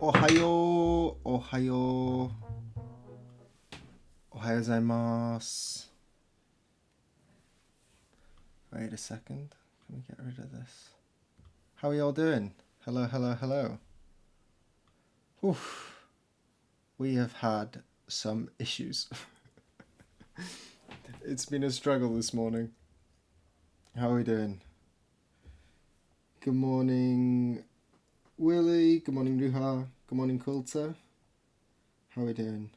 Ohayo, ohayo, ohayo gozaimasu. Wait a second. Can we get rid of this? How are you all doing? Hello, hello, hello. Oof. We have had some issues. It's been a struggle this morning. How are we doing? Good morning, Willie. Good morning, Ruha. Good morning, Quilter. How are we doing?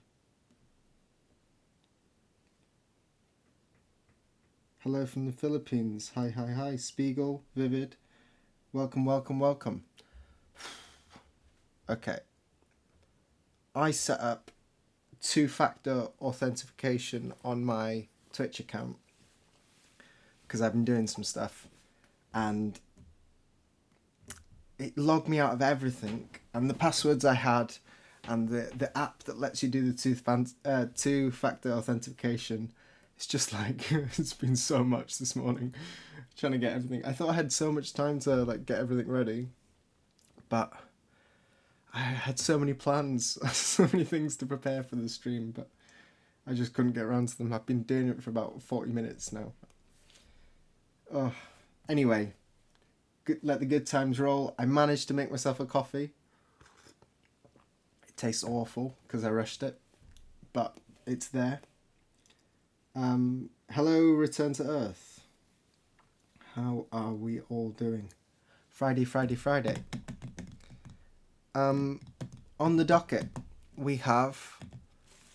Hello from the Philippines. Hi, hi, hi. Spiegel, Vivid. Welcome, welcome, welcome. Okay. I set up two-factor authentication on my Twitch account because I've been doing some stuff, and it logged me out of everything, and the passwords I had and the app that lets you do the two-factor authentication, it's just like it's been so much this morning trying to get everything. I thought I had so much time to like get everything ready, but I had so many plans, so many things to prepare for the stream, but I just couldn't get around to them. I've been doing it for about 40 minutes now. Oh, anyway, let the good times roll. I managed to make myself a coffee. It tastes awful because I rushed it, but it's there. Hello, Return to Earth. How are we all doing? Friday. On the docket, we have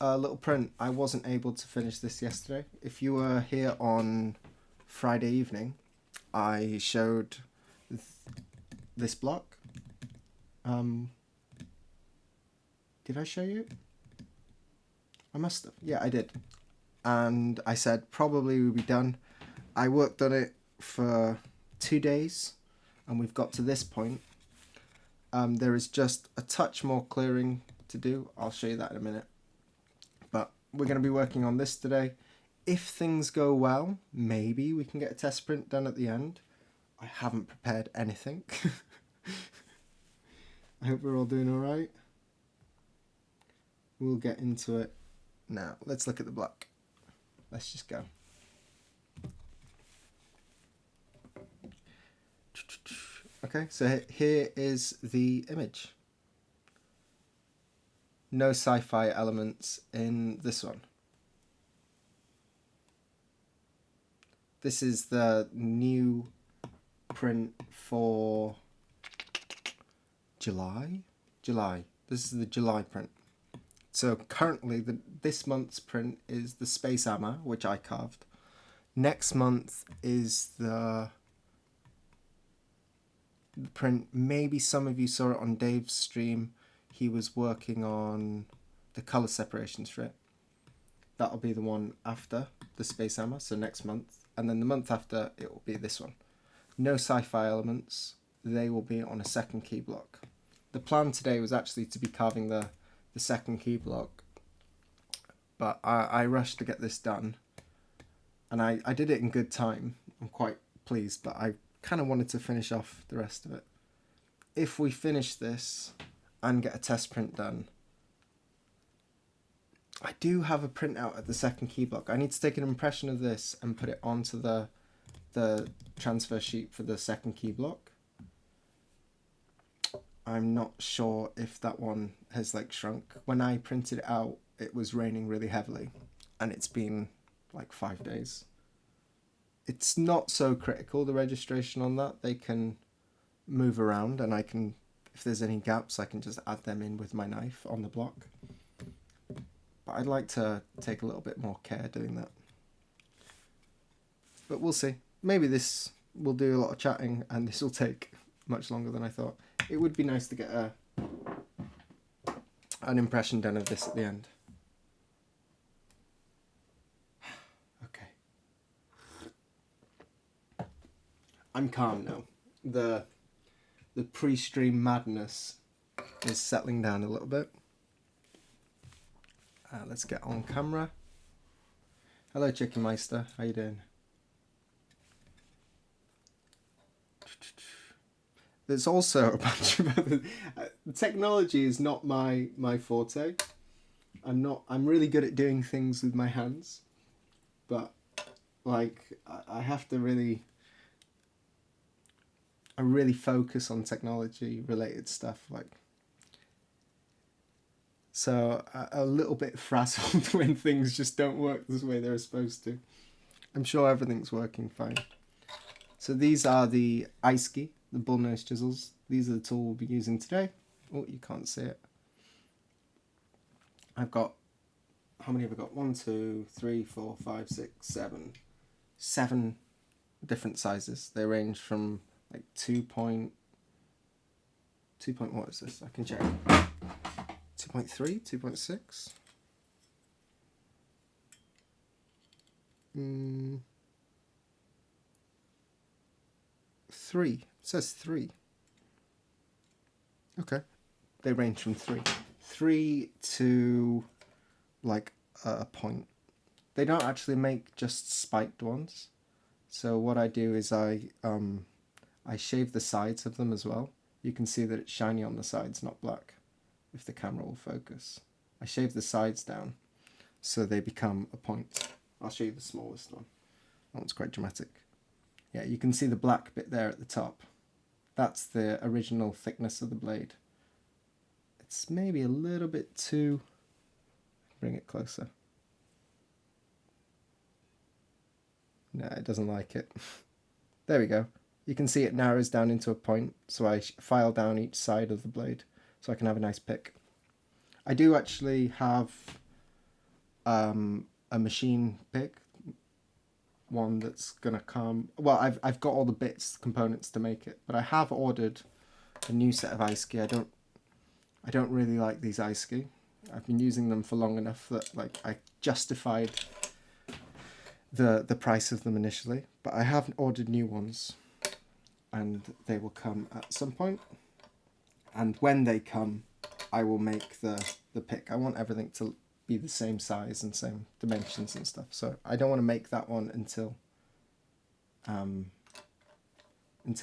a little print. I wasn't able to finish this yesterday. If you were here on Friday evening, I showed this block. Did I show you? I must have. Yeah, I did. and I said probably we'll be done. I worked on it for 2 days, and we've got to this point. There is just a touch more clearing to do. I'll show you that in a minute. But we're going to be working on this today. If things go well, maybe we can get a test print done at the end. I haven't prepared anything. I hope we're all doing all right. We'll get into it now. Let's look at the block. Let's just go. Okay, so here is the image. No sci-fi elements in this one. This is the new print for July. This is the July print. So currently this month's print is the Space Hammer, which I carved. Next month is the print. Maybe some of you saw it on Dave's stream. He was working on the color separations for it. That'll be the one after the Space Hammer, so next month. And then the month after, it will be this one. No sci-fi elements. They will be on a second key block. The plan today was actually to be carving the second key block, but I rushed to get this done. And I did it in good time. I'm quite pleased, but I kind of wanted to finish off the rest of it. If we finish this and get a test print done, I do have a printout at the second key block. I need to take an impression of this and put it onto the transfer sheet for the second key block. I'm not sure if that one has like shrunk. When I printed it out, it was raining really heavily, and it's been like 5 days. It's not so critical, the registration on that. They can move around, and I can, if there's any gaps, I can just add them in with my knife on the block. But I'd like to take a little bit more care doing that. But we'll see. Maybe this will do a lot of chatting, and this will take much longer than I thought. It would be nice to get an impression done of this at the end. Okay. I'm calm now. The pre-stream madness is settling down a little bit. Let's get on camera. Hello, Chicken Meister. How you doing? There's also a bunch of other... technology is not my forte. I'm really good at doing things with my hands, but like I have to really focus on technology related stuff, like. So a little bit frazzled when things just don't work the way they're supposed to. I'm sure everything's working fine. So these are the iSki, the bullnose chisels. These are the tool we'll be using today. Oh, you can't see it. I've got, how many have I got? 1, 2, 3, 4, 5, 6, 7. 7 different sizes. They range from like 2 point, what is this? I can check. 2.3, 2.6. 3. It says 3. Okay. They range from 3 to like a point. They don't actually make just spiked ones. So what I do is I shave the sides of them as well. You can see that it's shiny on the sides, not black, if the camera will focus. I shave the sides down so they become a point. I'll show you the smallest one. That one's quite dramatic. Yeah, you can see the black bit there at the top. That's the original thickness of the blade. It's maybe a little bit too... Bring it closer. No, it doesn't like it. There we go. You can see it narrows down into a point, so I file down each side of the blade so I can have a nice pick. I do actually have a machine pick, one that's gonna come. Well, I've got all the bits, components to make it, but I have ordered a new set of iSki. I don't really like these iSki. I've been using them for long enough that like I justified the price of them initially, but I have ordered new ones, and they will come at some point. And when they come, I will make the pick. I want everything to be the same size and same dimensions and stuff. So I don't want to make that one until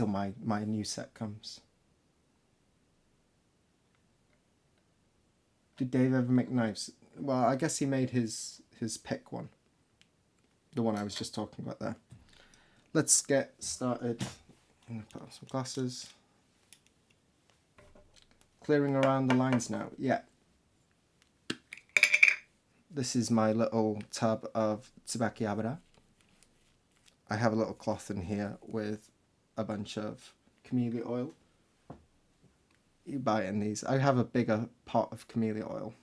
my new set comes. Did Dave ever make knives? Well, I guess he made his pick one. The one I was just talking about there. Let's get started. I'm going to put on some glasses. Clearing around the lines now. Yeah. This is my little tub of tsubaki abara. I have a little cloth in here with a bunch of camellia oil. You buy it in these. I have a bigger pot of camellia oil,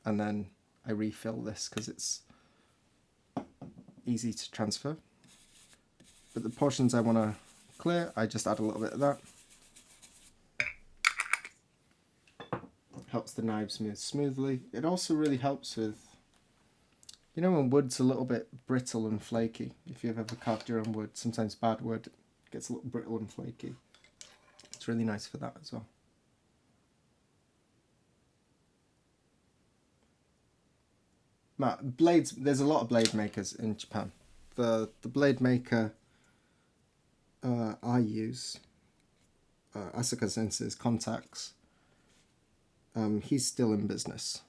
and then I refill this because it's easy to transfer. But the portions I want to clear, I just add a little bit of that. Helps the knives move smoothly. It also really helps with, you know, when wood's a little bit brittle and flaky. If you've ever carved your own wood, sometimes bad wood gets a little brittle and flaky. It's really nice for that as well. Blades, there's a lot of blade makers in Japan. The blade maker I use, Asuka Sensei's Contacts, he's still in business.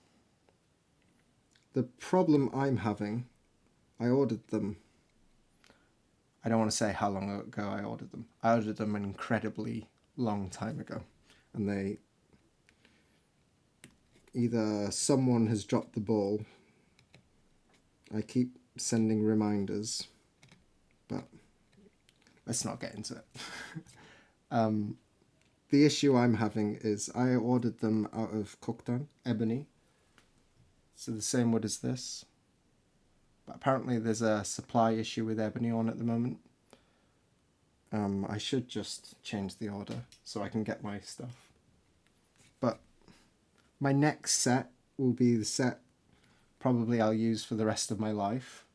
The problem I'm having, I ordered them, I don't want to say how long ago I ordered them. I ordered them an incredibly long time ago, and they, either someone has dropped the ball, I keep sending reminders, but let's not get into it. The issue I'm having is I ordered them out of Koktan, ebony, so the same wood as this, but apparently there's a supply issue with ebony on at the moment. I should just change the order so I can get my stuff. But my next set will be the set probably I'll use for the rest of my life.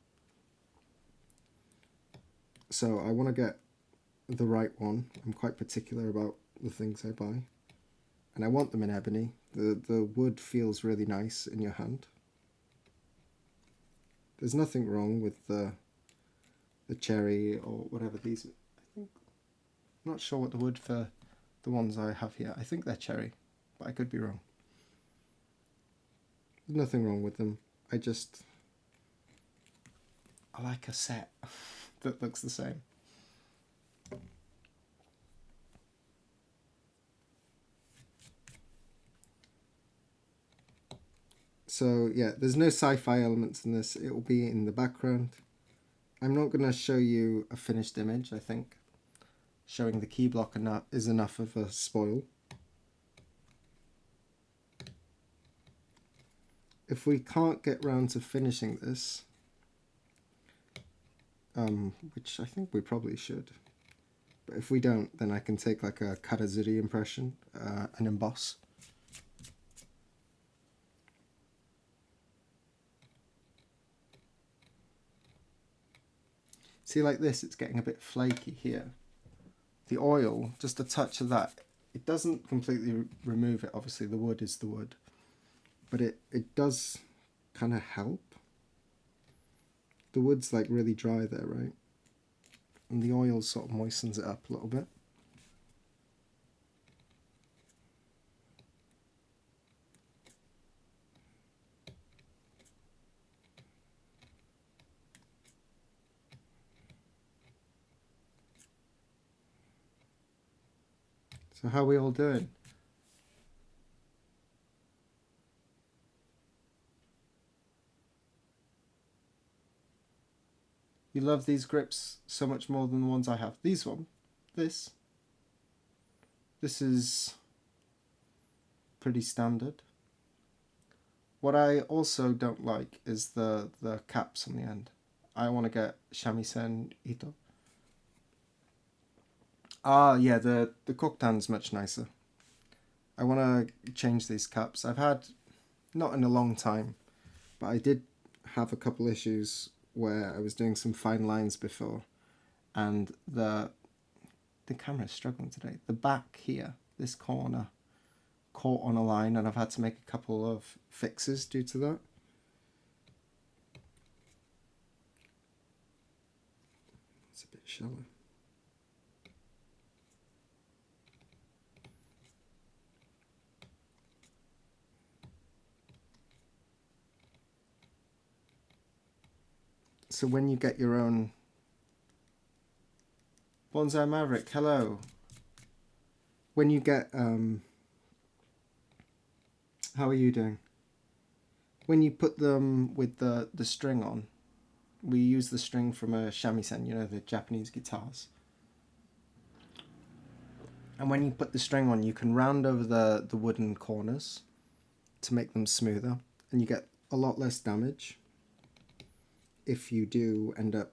So I want to get the right one. I'm quite particular about the things I buy. And I want them in ebony. The wood feels really nice in your hand. There's nothing wrong with the cherry or whatever these, I think, I'm not sure what the wood for the ones I have here. I think they're cherry, but I could be wrong. There's nothing wrong with them. I like a set that looks the same. So yeah, there's no sci-fi elements in this. It will be in the background. I'm not going to show you a finished image, I think. Showing the key block is enough of a spoil. If we can't get round to finishing this, which I think we probably should, but if we don't, then I can take like a karazuri impression and emboss. See, like this, it's getting a bit flaky here. The oil, just a touch of that, it doesn't completely remove it. Obviously, the wood is the wood. But it does kind of help. The wood's like really dry there, right? And the oil sort of moistens it up a little bit. So how are we all doing? You love these grips so much more than the ones I have. This is pretty standard. What I also don't like is the caps on the end. I want to get shamisen ito. Ah, yeah, the Koktan's much nicer. I want to change these caps. I've had, not in a long time, but I did have a couple issues where I was doing some fine lines before, and the camera's struggling today. The back here, this corner, caught on a line, and I've had to make a couple of fixes due to that. It's a bit shallow. So when you get your own Bonsai Maverick, hello. When you get how are you doing? When you put them with the string on, we use the string from a shamisen, you know, the Japanese guitars. And when you put the string on, you can round over the wooden corners to make them smoother, and you get a lot less damage if you do end up,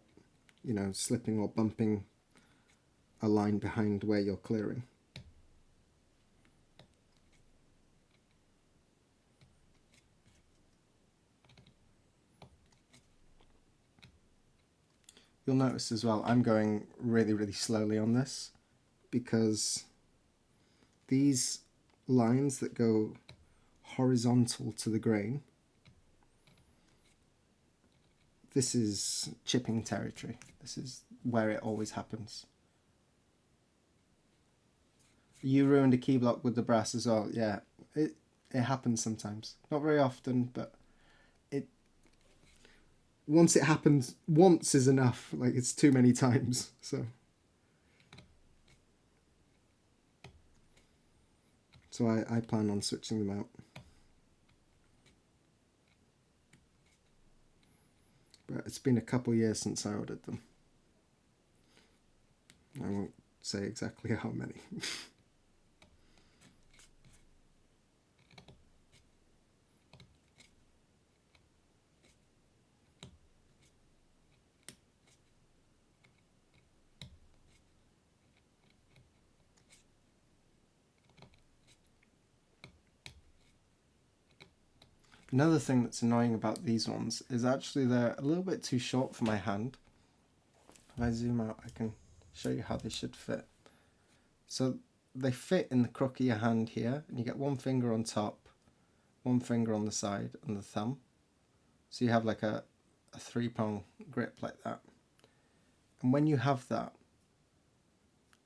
you know, slipping or bumping a line behind where you're clearing. You'll notice as well, I'm going really, really slowly on this because these lines that go horizontal to the grain, this is chipping territory. This is where it always happens. You ruined a key block with the brass as well. Yeah, it happens sometimes. Not very often, but once it happens, once is enough. Like, it's too many times. So I plan on switching them out. But it's been a couple years since I ordered them. I won't say exactly how many. Another thing that's annoying about these ones is actually they're a little bit too short for my hand. If I zoom out, I can show you how they should fit. So they fit in the crook of your hand here, and you get one finger on top, one finger on the side, and the thumb. So you have like a 3-prong grip like that. And when you have that,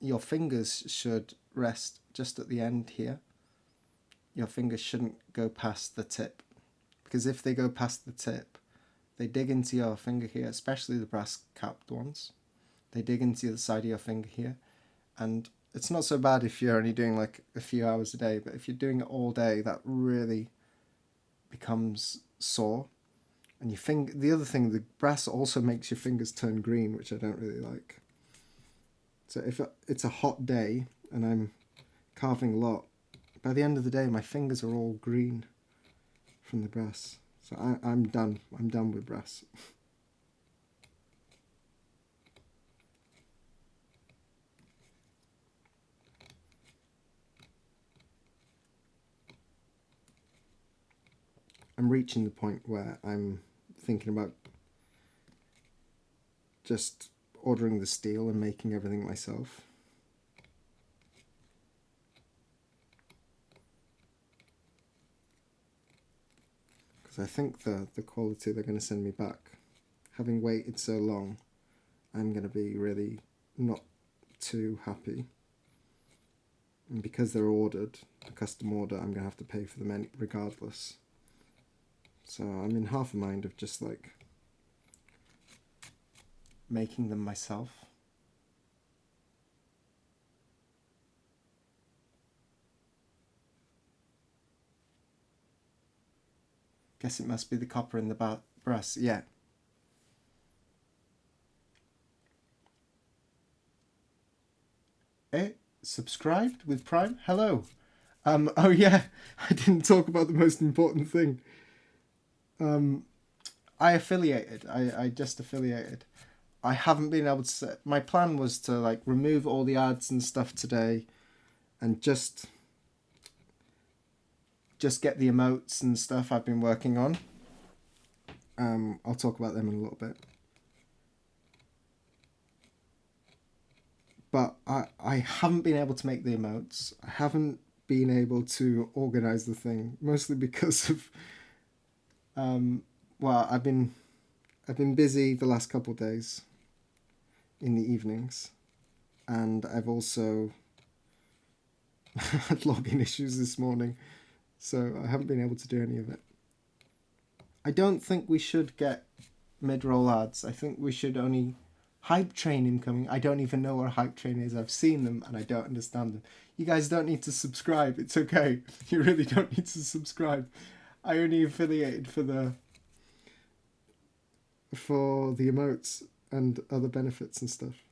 your fingers should rest just at the end here. Your fingers shouldn't go past the tip, because if they go past the tip, they dig into your finger here, especially the brass capped ones. They dig into the side of your finger here, and it's not so bad if you're only doing like a few hours a day, but if you're doing it all day, that really becomes sore. And the other thing, the brass also makes your fingers turn green, which I don't really like. So if it's a hot day and I'm carving a lot, by the end of the day, my fingers are all green from the brass. So I'm done. I'm done with brass. I'm reaching the point where I'm thinking about just ordering the steel and making everything myself. Because I think the quality they're going to send me back, having waited so long, I'm going to be really not too happy. And because they're ordered, a custom order, I'm going to have to pay for them regardless. So I'm in half a mind of just like making them myself. Guess it must be the copper in the brass, yeah. Subscribed with Prime? Hello. Oh yeah, I didn't talk about the most important thing. I affiliated. I just affiliated. I haven't been able to. My plan was to like remove all the ads and stuff today, and just get the emotes and stuff I've been working on. I'll talk about them in a little bit. but I haven't been able to make the emotes. I haven't been able to organize the thing, mostly because of well, I've been busy the last couple of days in the evenings, and I've also had login issues this morning, so I haven't been able to do any of it. I don't think we should get mid-roll ads. I think we should only... Hype train incoming. I don't even know where hype train is. I've seen them and I don't understand them. You guys don't need to subscribe. It's okay. You really don't need to subscribe. I only affiliated for the emotes and other benefits and stuff.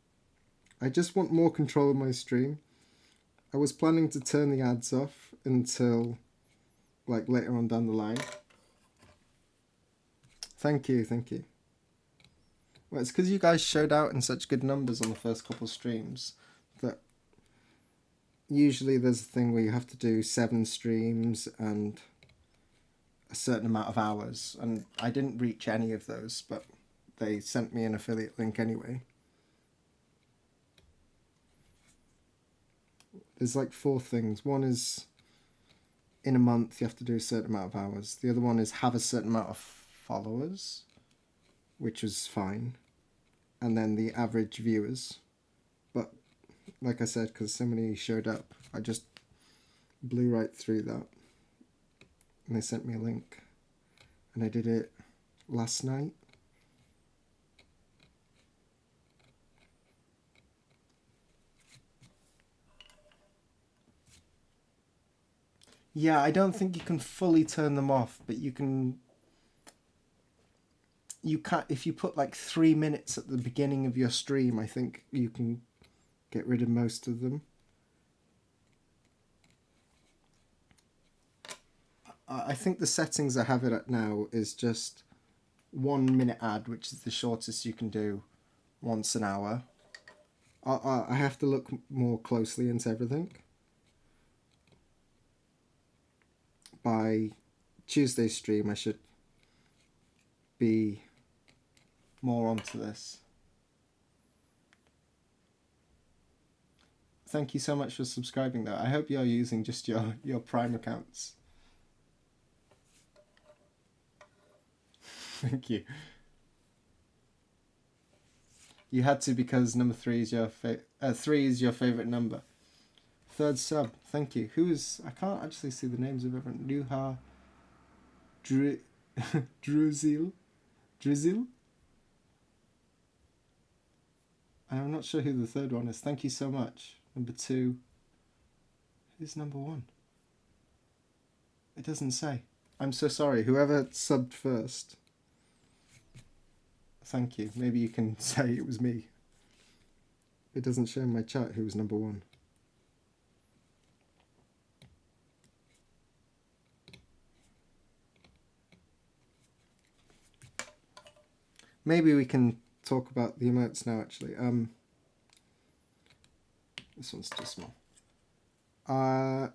I just want more control of my stream. I was planning to turn the ads off until like later on down the line. Thank you. Well, it's because you guys showed out in such good numbers on the first couple of streams that usually there's a thing where you have to do 7 streams and a certain amount of hours, and I didn't reach any of those, but they sent me an affiliate link anyway. There's like 4 things. One is in a month you have to do a certain amount of hours. The other one is have a certain amount of followers, which is fine, and then the average viewers. But like I said, because so many showed up, I just blew right through that, and they sent me a link, and I did it last night. Yeah, I don't think you can fully turn them off, but you can... You can't, if you put like 3 minutes at the beginning of your stream, I think you can get rid of most of them. I think the settings I have it at now is just 1 minute ad, which is the shortest you can do once an hour. I have to look more closely into everything. By Tuesday's stream, I should be more onto this. Thank you so much for subscribing though. I hope you're using just your Prime accounts. Thank you. You had to because number 3 is your 3 is your favorite number. 3rd sub. Thank you. Who is... I can't actually see the names of everyone. Nuha Druzil. I'm not sure who the 3rd one is. Thank you so much. Number 2. Who's number 1? It doesn't say. I'm so sorry. Whoever subbed first. Thank you. Maybe you can say it was me. It doesn't show in my chat who was number 1. Maybe we can talk about the emotes now, actually. This one's too small. I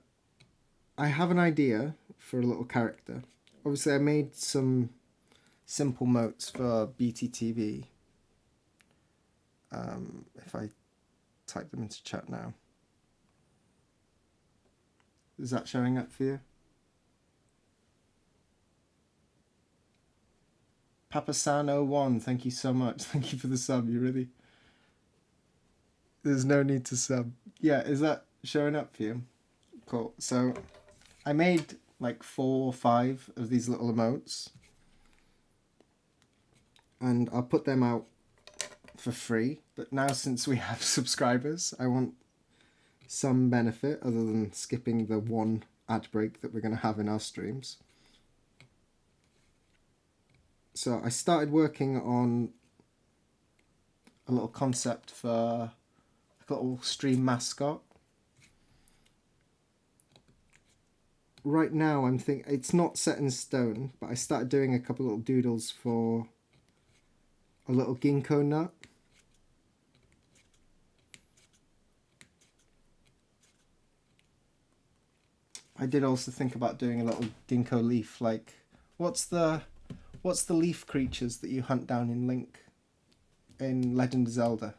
have an idea for a little character. Obviously, I made some simple motes for BTTV. If I type them into chat now. Is that showing up for you? Papasan01, thank you so much. Thank you for the sub. You really... There's no need to sub. Yeah, is that showing up for you? Cool. So I made like 4 or 5 of these little emotes. And I'll put them out for free. But now since we have subscribers, I want some benefit other than skipping the 1 ad break that we're going to have in our streams. So I started working on a little concept for a little stream mascot. Right now I'm thinking it's not set in stone, but I started doing a couple little doodles for a little Ginko nut. I did also think about doing a little Ginko leaf, like what's the leaf creatures that you hunt down in Link in Legend of Zelda?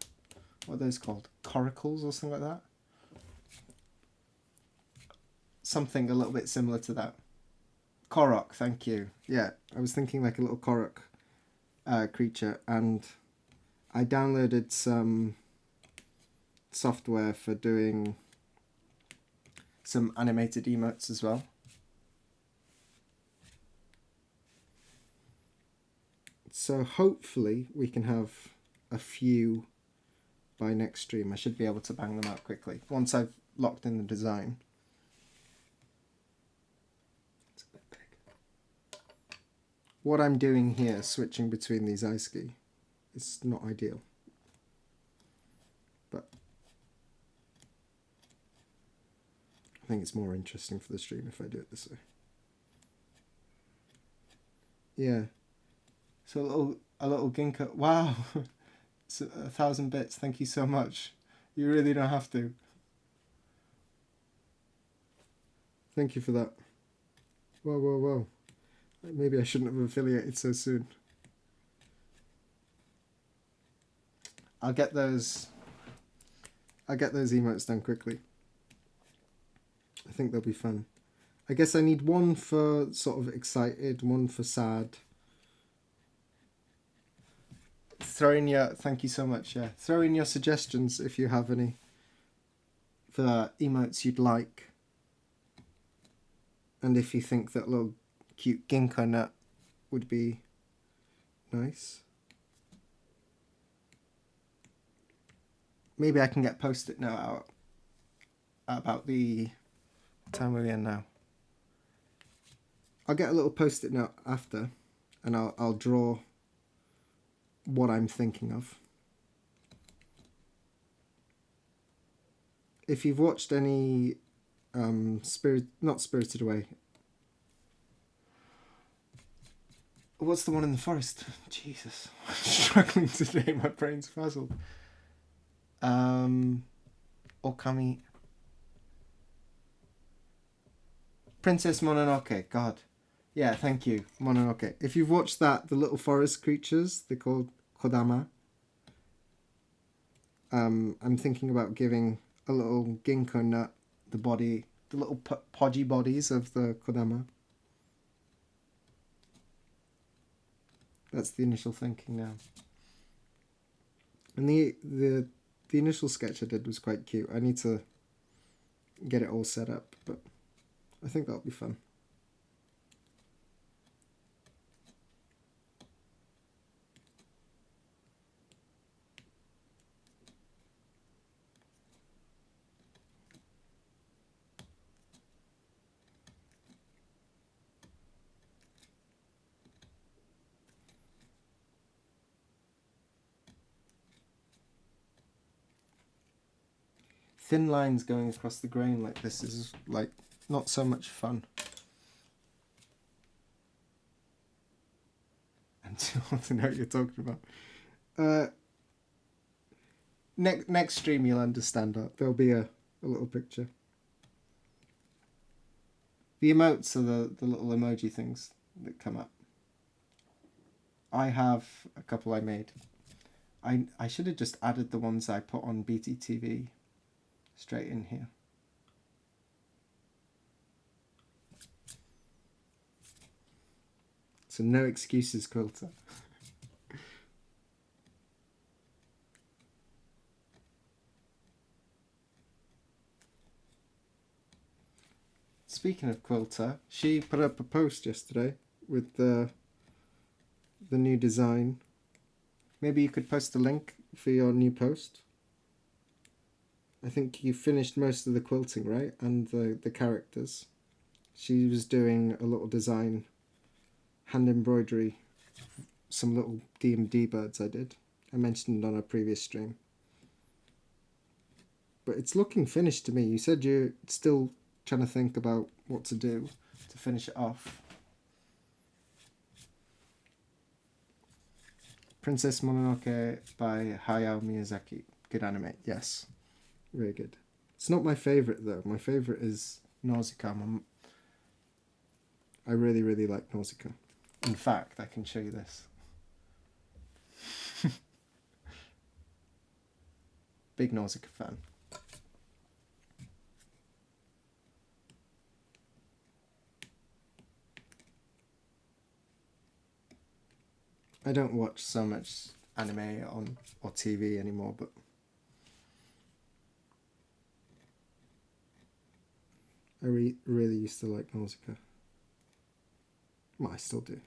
what are those called? Coracles or something like that? Something a little bit similar to that. Korok, thank you. Yeah, I was thinking like a little Korok creature, and I downloaded some software for doing some animated emotes as well. So hopefully we can have a few by next stream. I should be able to bang them out quickly once I've locked in the design. It's a bit big. What I'm doing here, switching between these ice ski, is not ideal. But I think it's more interesting for the stream if I do it this way. Yeah. So a little Ginko. Wow. It's 1,000 bits. Thank you so much. You really don't have to. Thank you for that. Whoa, whoa, whoa. Maybe I shouldn't have affiliated so soon. I'll get those emotes done quickly. I think they'll be fun. I guess I need one for sort of excited, one for sad. Thank you so much. Yeah, throw in your suggestions if you have any for emotes you'd like, and if you think that little cute ginkgo nut would be nice. Maybe I can get post-it note out about the time we're in now. I'll get a little post-it note after, and I'll draw what I'm thinking of. If you've watched any not Spirited Away. What's the one in the forest? Jesus, I'm struggling today. My brain's frazzled. Okami. Princess Mononoke. God. Yeah, thank you. Mononoke. If you've watched that, the little forest creatures, they're called Kodama. I'm thinking about giving a little ginkgo nut the body, the little podgy bodies of the Kodama. That's the initial thinking now. And the initial sketch I did was quite cute. I need to get it all set up, but I think that'll be fun. Thin lines going across the grain like this is like not so much fun. And to want to know what you're talking about. Next stream you'll understand that. There'll be a little picture. The emotes are the little emoji things that come up. I have a couple I made. I should have just added the ones I put on BTTV straight in here. So no excuses, Quilter. Speaking of Quilter, she put up a post yesterday with the new design. Maybe you could post a link for your new post. I think you finished most of the quilting, right? And the characters. She was doing a little design, hand embroidery, some little D&D birds I did. I mentioned on a previous stream. But it's looking finished to me. You said you're still trying to think about what to do to finish it off. Princess Mononoke by Hayao Miyazaki. Good anime, yes. Very good. It's not my favourite though. My favourite is Nausicaa. I really, really like Nausicaa. In fact, I can show you this. Big Nausicaa fan. I don't watch so much anime on or TV anymore, but I really used to like Nausicaa. Well, I still do.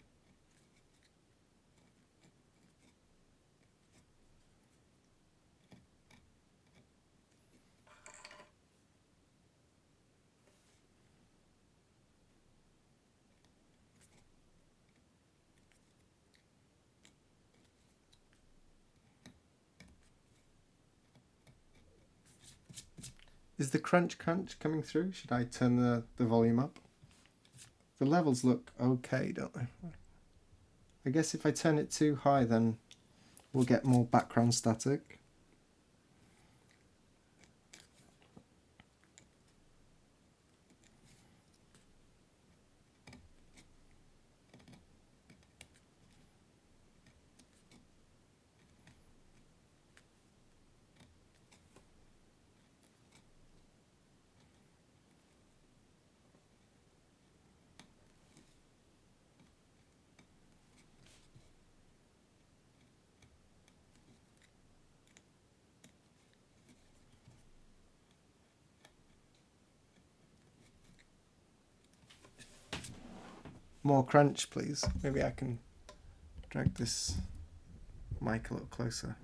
Is the crunch coming through? Should I turn the volume up? The levels look okay, don't they? I guess if I turn it too high, then we'll get more background static. More crunch, please. Maybe I can drag this mic a little closer.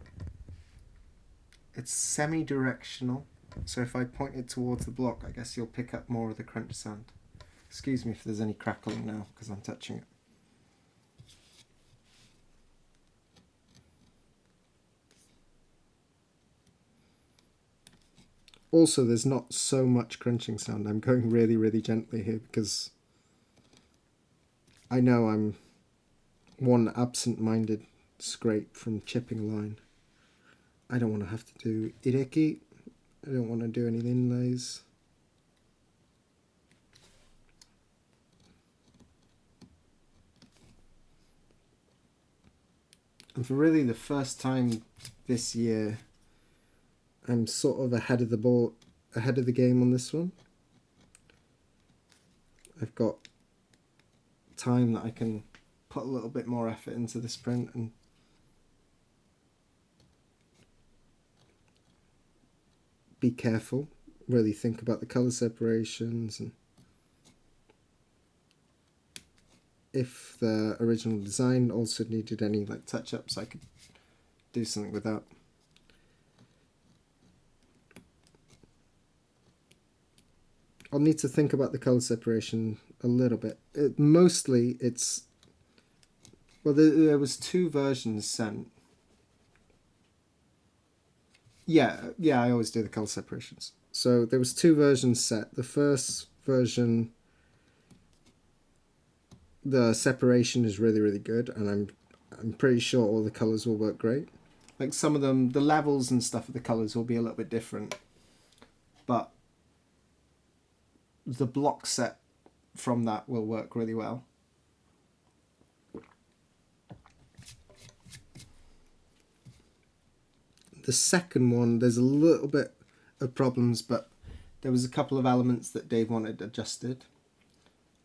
It's semi-directional, so if I point it towards the block, I guess you'll pick up more of the crunch sound. Excuse me if there's any crackling now, because I'm touching it. Also, there's not so much crunching sound. I'm going really, really gently here because I know I'm one absent-minded scrape from chipping line. I don't want to have to do ireki. I don't want to do any inlays. And for really the first time this year, I'm sort of ahead of the game on this one. I've got time that I can put a little bit more effort into this print and be careful, really think about the color separations, and if the original design also needed any like touch-ups, I could do something with that. I'll need to think about the color separation a little bit. Mostly it's, well, there was 2 versions sent. Yeah, I always do the color separations. So there was 2 versions set. The first version, the separation is really, really good, and I'm pretty sure all the colors will work great. Like some of them, the levels and stuff of the colors will be a little bit different, but the block set from that will work really well. The second one, there's a little bit of problems, but there was a couple of elements that Dave wanted adjusted.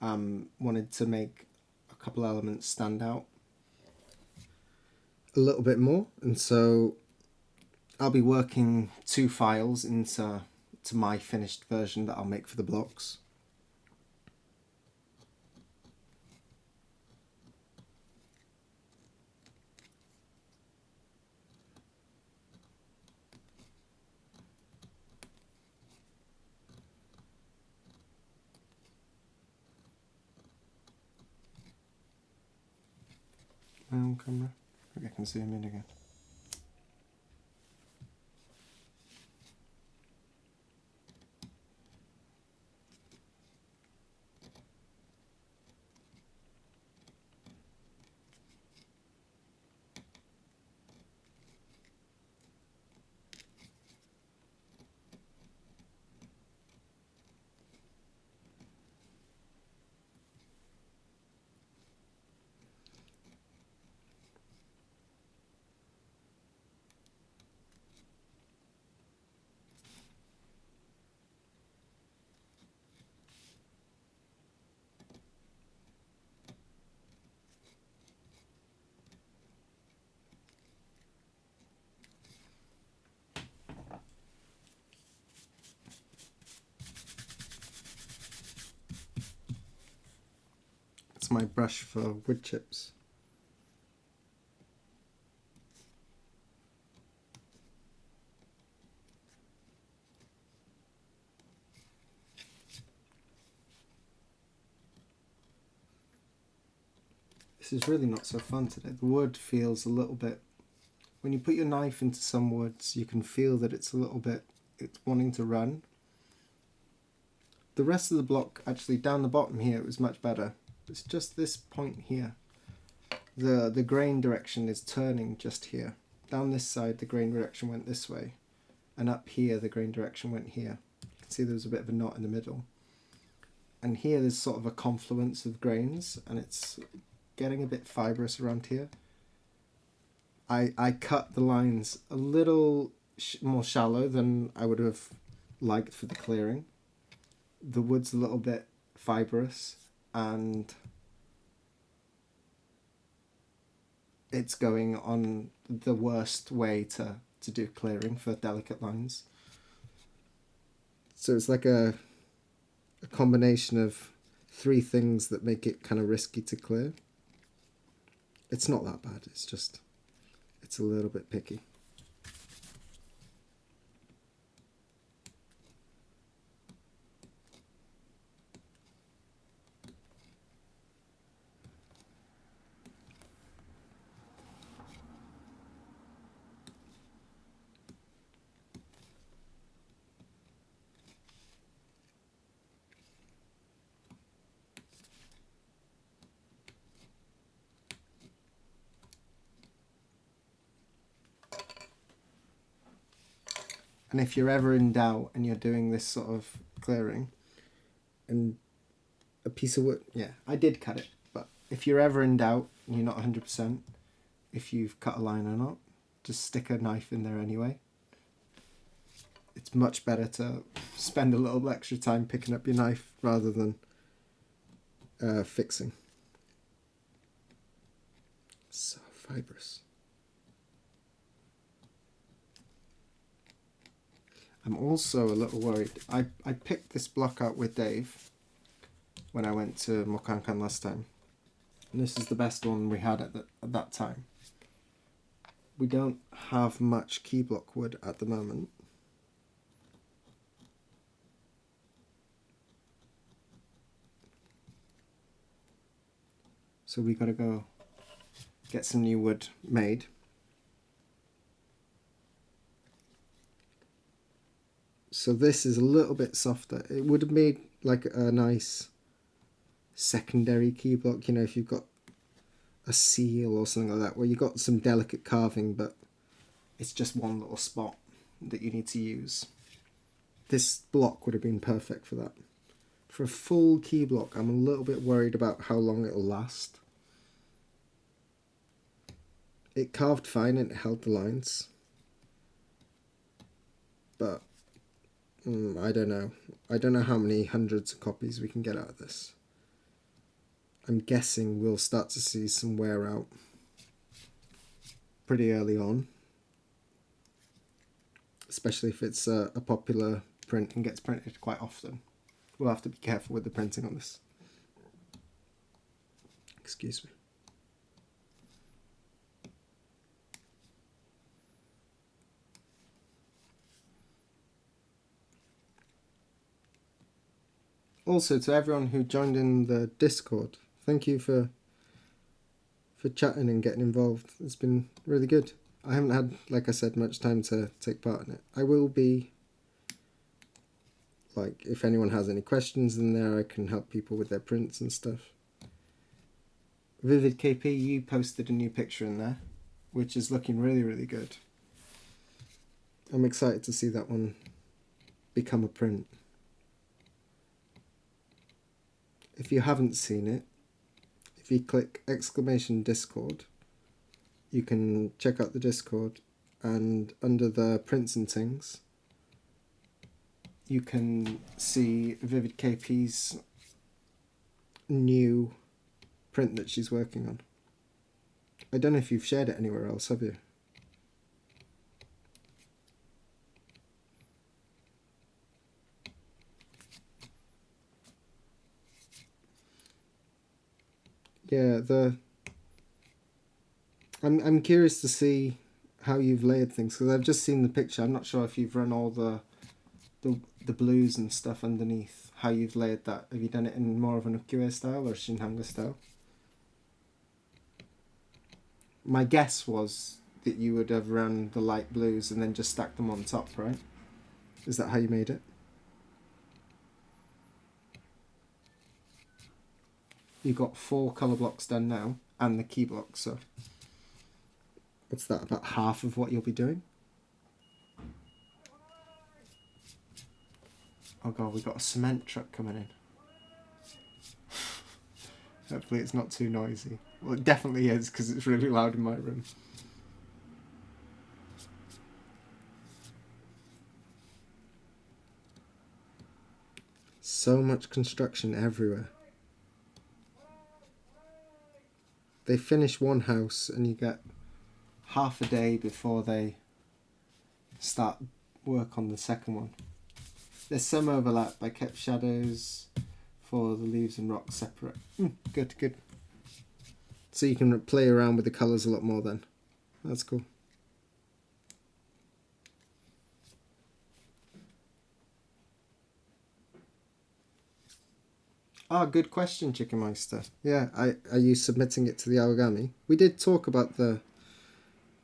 Wanted to make a couple elements stand out a little bit more, and so I'll be working 2 files into my finished version that I'll make for the blocks. Camera. Maybe I can zoom in again. That's my brush for wood chips. This is really not so fun today. The wood feels a little bit... When you put your knife into some woods, you can feel that it's a little bit... It's wanting to run. The rest of the block, actually down the bottom here, it was much better. It's just this point here. The grain direction is turning just here. Down this side, the grain direction went this way. And up here, the grain direction went here. You can see there's a bit of a knot in the middle. And here there's sort of a confluence of grains, and it's getting a bit fibrous around here. I cut the lines a little more shallow than I would have liked for the clearing. The wood's a little bit fibrous, and it's going on the worst way to do clearing for delicate lines. So it's like a combination of three things that make it kind of risky to clear. It's not that bad, it's a little bit picky. And if you're ever in doubt and you're doing this sort of clearing, and a piece of wood, yeah, I did cut it, but if you're ever in doubt and you're not 100% if you've cut a line or not, just stick a knife in there anyway. It's much better to spend a little extra time picking up your knife rather than fixing. So fibrous. I'm also a little worried. I picked this block out with Dave when I went to Mokankan last time. And this is the best one we had at that time. We don't have much key block wood at the moment. So we gotta go get some new wood made. So this is a little bit softer. It would have made like a nice secondary key block, you know, if you've got a seal or something like that, where you've got some delicate carving, but it's just one little spot that you need to use. This block would have been perfect for that. For a full key block, I'm a little bit worried about how long it'll last. It carved fine and it held the lines, but I don't know. I don't know how many hundreds of copies we can get out of this. I'm guessing we'll start to see some wear out pretty early on, especially if it's a popular print and gets printed quite often. We'll have to be careful with the printing on this. Excuse me. Also, to everyone who joined in the Discord, thank you for chatting and getting involved. It's been really good. I haven't had, like I said, much time to take part in it. I will be, like, if anyone has any questions in there, I can help people with their prints and stuff. Vivid KP, you posted a new picture in there, which is looking really, really good. I'm excited to see that one become a print. If you haven't seen it, if you click !Discord, you can check out the Discord, and under the prints and things, you can see Vivid KP's new print that she's working on. I don't know if you've shared it anywhere else, have you? Yeah, I'm curious to see how you've layered things, because I've just seen the picture. I'm not sure if you've run all the blues and stuff underneath, how you've layered that. Have you done it in more of an ukiyo style or shinhanga style? My guess was that you would have run the light blues and then just stacked them on top, right? Is that how you made it? You've got 4 colour blocks done now, and the key block, so what's that, about half of what you'll be doing? Oh god, we've got a cement truck coming in. Hopefully it's not too noisy. Well, it definitely is, because it's really loud in my room. So much construction everywhere. They finish one house and you get half a day before they start work on the second one. There's some overlap. I kept shadows for the leaves and rocks separate. Good, good. So you can play around with the colours a lot more then. That's cool. Ah, good question, Chicken Meister. Yeah, are you submitting it to the origami? We did talk about the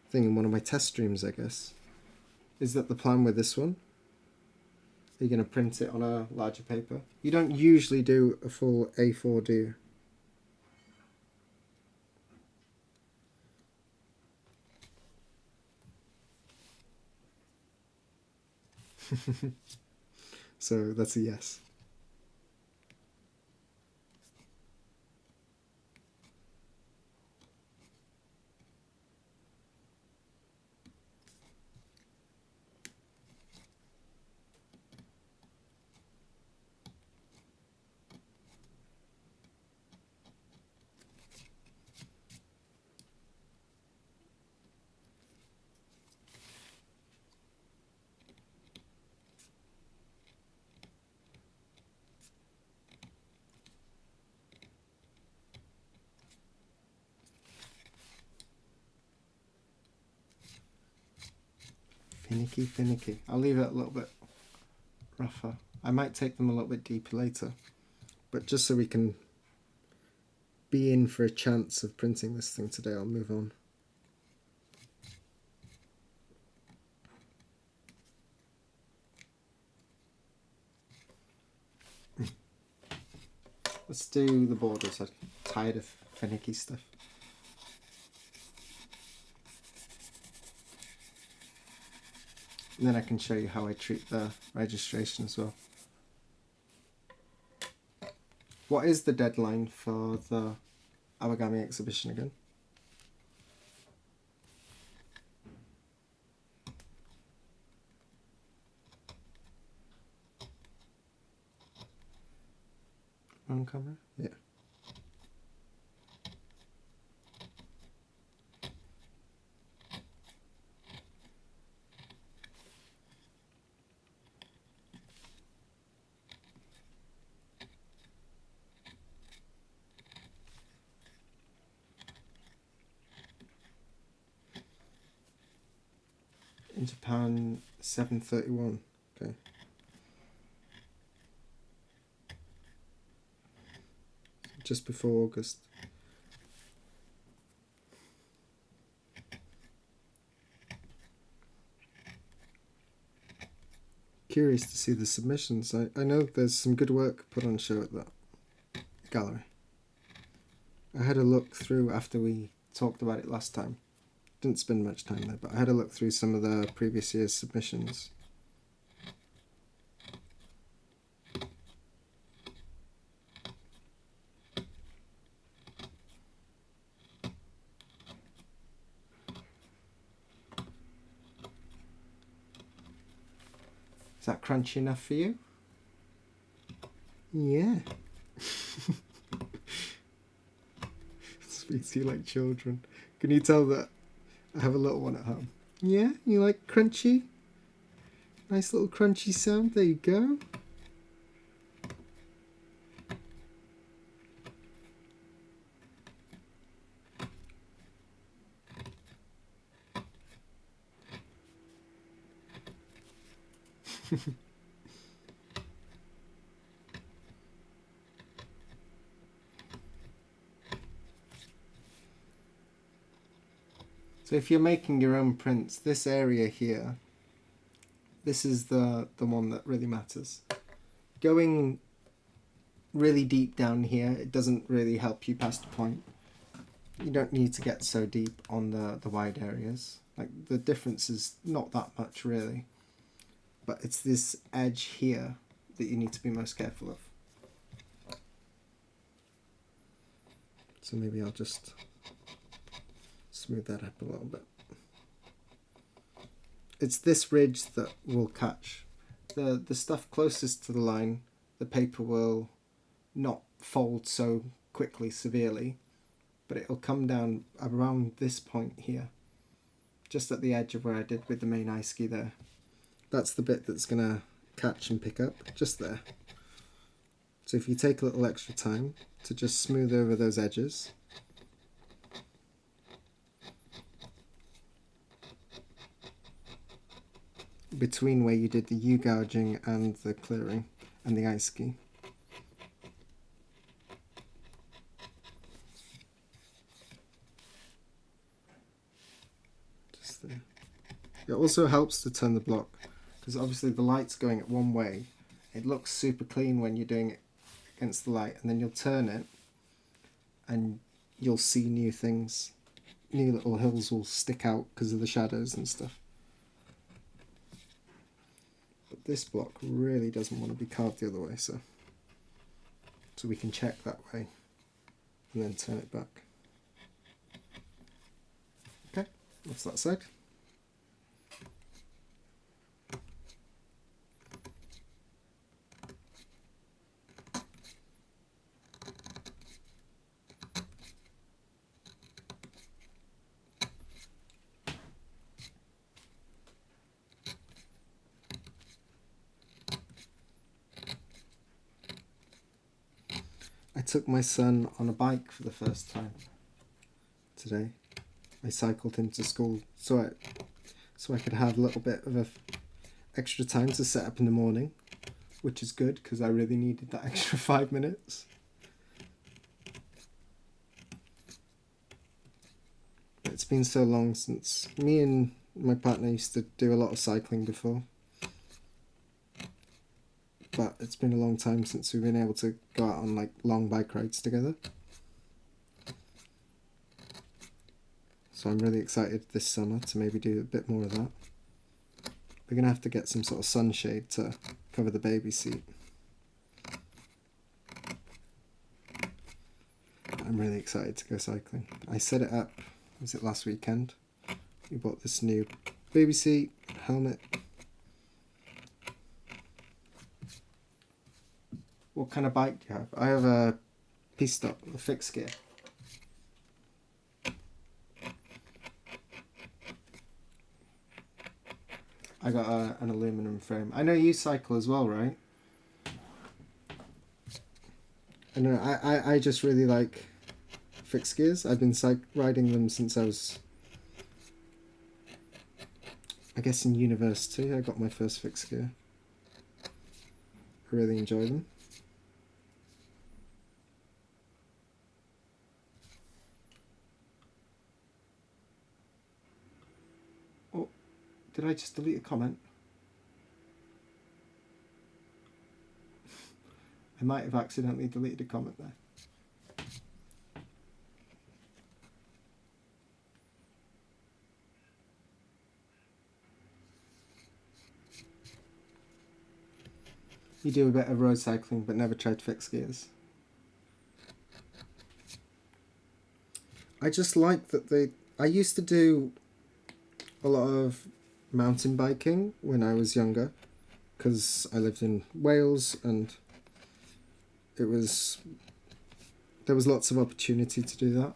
thing in one of my test streams, I guess. Is that the plan with this one? Are you going to print it on a larger paper? You don't usually do a full A4, do you? So that's a yes. Finicky, finicky. I'll leave it a little bit rougher. I might take them a little bit deeper later, but just so we can be in for a chance of printing this thing today, I'll move on. Let's do the borders. I'm tired of finicky stuff. And then I can show you how I treat the registration as well. What is the deadline for the origami exhibition again? On camera? Yeah. In Japan, 7:31. Okay. Just before August. Curious to see the submissions. I know there's some good work put on show at that gallery. I had a look through after we talked about it last time. Didn't spend much time there, but I had a look through some of the previous year's submissions. Is that crunchy enough for you? Yeah. Speaks to you like children. Can you tell that I have a little one at home? Yeah? You like crunchy? Nice little crunchy sound. There you go. So if you're making your own prints, this area here, this is the one that really matters. Going really deep down here, it doesn't really help you past a point. You don't need to get so deep on the wide areas. Like, the difference is not that much really. But it's this edge here that you need to be most careful of. So maybe I'll just smooth that up a little bit. It's this ridge that will catch. The stuff closest to the line, the paper will not fold so quickly, severely, but it'll come down around this point here, just at the edge of where I did with the main ice ski there. That's the bit that's going to catch and pick up, just there. So if you take a little extra time to just smooth over those edges, between where you did the U-gouging and the clearing and the ice ski. Just there. It also helps to turn the block, because obviously the light's going at one way. It looks super clean when you're doing it against the light, and then you'll turn it and you'll see new things. New little hills will stick out because of the shadows and stuff. But this block really doesn't want to be carved the other way, so we can check that way and then turn it back. Okay, that's that side. I took my son on a bike for the first time today. I cycled him to school so I could have a little bit of extra time to set up in the morning, which is good because I really needed that extra 5 minutes. It's been so long since me and my partner used to do a lot of cycling before. But it's been a long time since we've been able to go out on like long bike rides together. So I'm really excited this summer to maybe do a bit more of that. We're going to have to get some sort of sunshade to cover the baby seat. I'm really excited to go cycling. I set it up, was it last weekend? We bought this new baby seat, helmet. What kind of bike do you have? I have a piste, a fixed gear. I got an aluminum frame. I know you cycle as well, right? I know. I just really like fixed gears. I've been riding them since I was, I guess, in university. I got my first fixed gear. I really enjoy them. Did I just delete a comment? I might have accidentally deleted a comment there. You do a bit of road cycling but never tried fixed gears. I just like that I used to do a lot of mountain biking when I was younger because I lived in Wales and there was lots of opportunity to do that.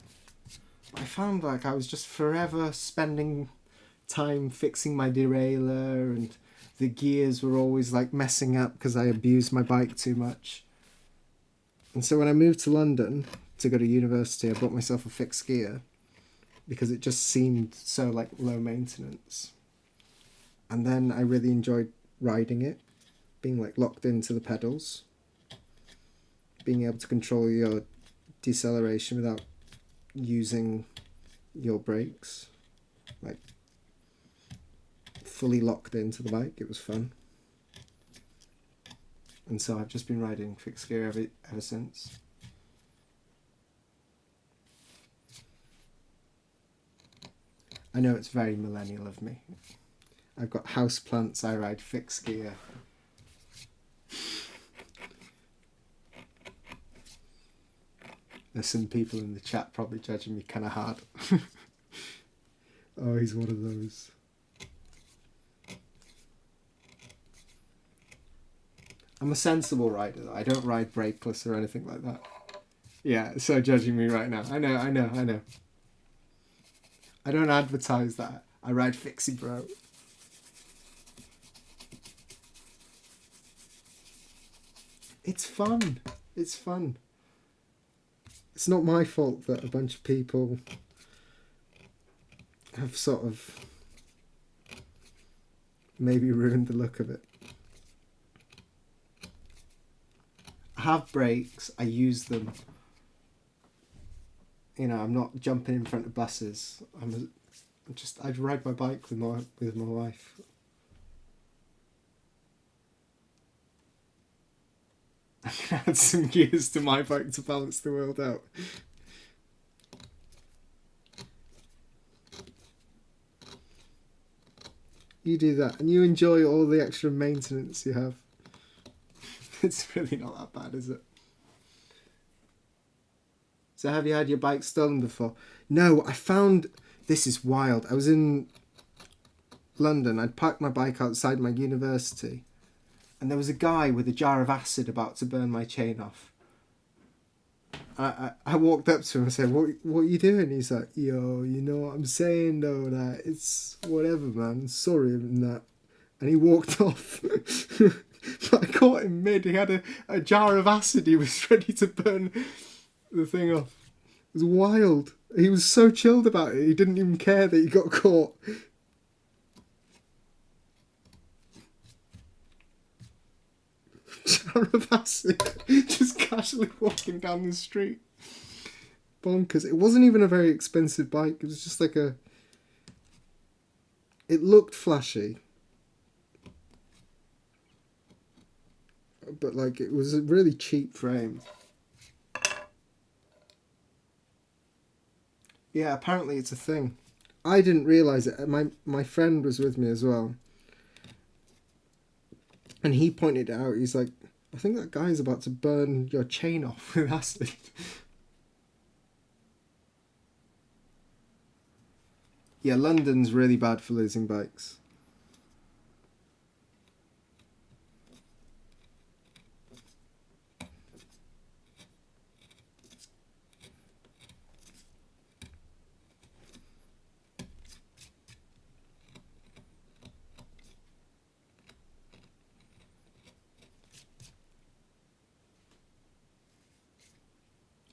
I found like I was just forever spending time fixing my derailleur and the gears were always like messing up because I abused my bike too much. And so when I moved to London to go to university, I bought myself a fixed gear because it just seemed so like low maintenance. And then I really enjoyed riding it, being like locked into the pedals, being able to control your deceleration without using your brakes, like fully locked into the bike. It was fun. And so I've just been riding fixed gear ever since. I know it's very millennial of me. I've got house plants, I ride fixed gear. There's some people in the chat probably judging me kind of hard. Oh, he's one of those. I'm a sensible rider though. I don't ride brakeless or anything like that. Yeah, so judging me right now. I know. I don't advertise that. I ride fixie bro. It's fun. It's fun. It's not my fault that a bunch of people have sort of maybe ruined the look of it. I have brakes. I use them. You know, I'm not jumping in front of buses. I'd ride my bike with my wife. I can add some gears to my bike to balance the world out. You do that, and you enjoy all the extra maintenance you have. It's really not that bad, is it? So have you had your bike stolen before? No, I found... This is wild. I was in London. I'd parked my bike outside my university. And there was a guy with a jar of acid about to burn my chain off. I walked up to him and said, what are you doing? He's like, yo, you know what I'm saying though? That it's whatever, man. Sorry and that. And he walked off. But I caught him mid. He had a jar of acid. He was ready to burn the thing off. It was wild. He was so chilled about it. He didn't even care that he got caught. Jar of acid. Just casually walking down the street. Bonkers. It wasn't even a very expensive bike. It was just like a... It looked flashy. But like it was a really cheap frame. Yeah, apparently it's a thing. I didn't realise it. My friend was with me as well. And he pointed it out. He's like, I think that guy's about to burn your chain off with acid. Yeah, London's really bad for losing bikes.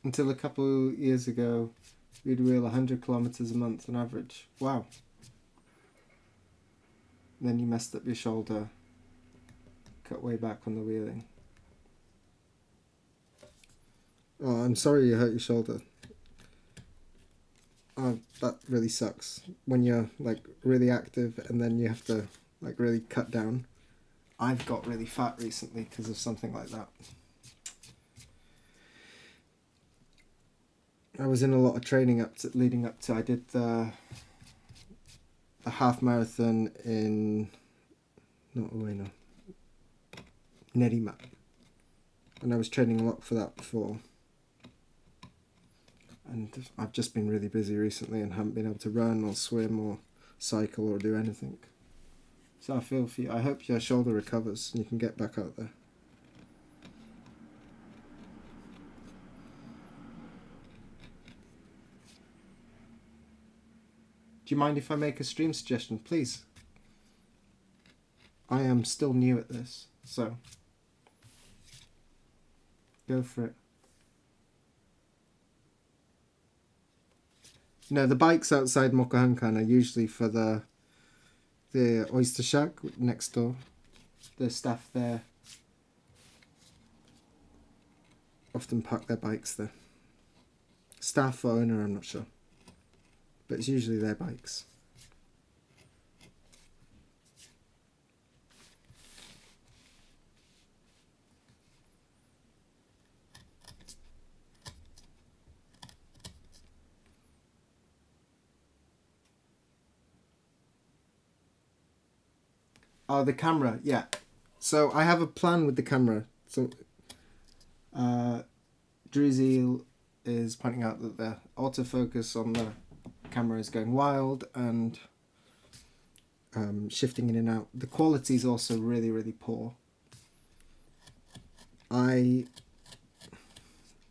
Until a couple years ago, we'd wheel 100 kilometres a month on average. Wow. And then you messed up your shoulder, cut way back on the wheeling. Oh, I'm sorry you hurt your shoulder. Oh, that really sucks. When you're like really active and then you have to like really cut down. I've got really fat recently because of something like that. I was in a lot of training leading up to. I did the half marathon in Nerimat, and I was training a lot for that before. And I've just been really busy recently and haven't been able to run or swim or cycle or do anything. So I feel for you. I hope your shoulder recovers and you can get back out there. Do you mind if I make a stream suggestion, please? I am still new at this, so go for it. No, the bikes outside Mokohankan are usually for the oyster shack next door. the staff there often park their bikes there. Staff or owner, I'm not sure. But it's usually their bikes. Oh, the camera, yeah. So I have a plan with the camera. So Druzy is pointing out that the autofocus on the camera is going wild and shifting in and out. The quality is also really, really poor. I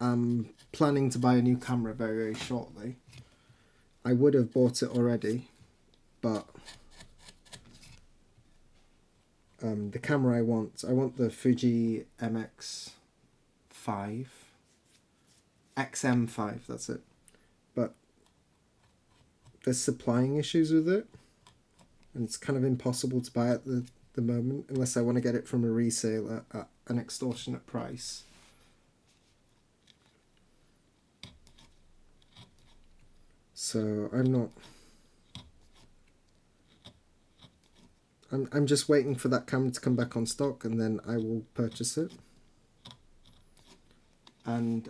am planning to buy a new camera very, very shortly. I would have bought it already, but the camera I want the Fuji MX5, XM5, that's it. But there's supplying issues with it, and it's kind of impossible to buy at the moment unless I want to get it from a reseller at an extortionate price. So I'm just waiting for that camera to come back on stock, and then I will purchase it. And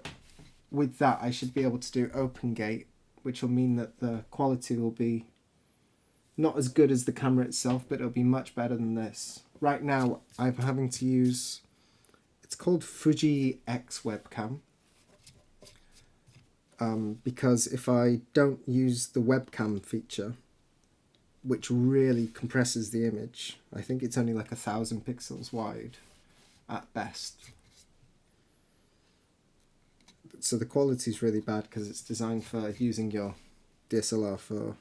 with that, I should be able to do open gate, which will mean that the quality will be not as good as the camera itself, but it'll be much better than this. Right now, I'm having to use, it's called Fuji X webcam. Because if I don't use the webcam feature, which really compresses the image, I think it's only like 1,000 pixels wide at best. So the quality is really bad because it's designed for using your DSLR for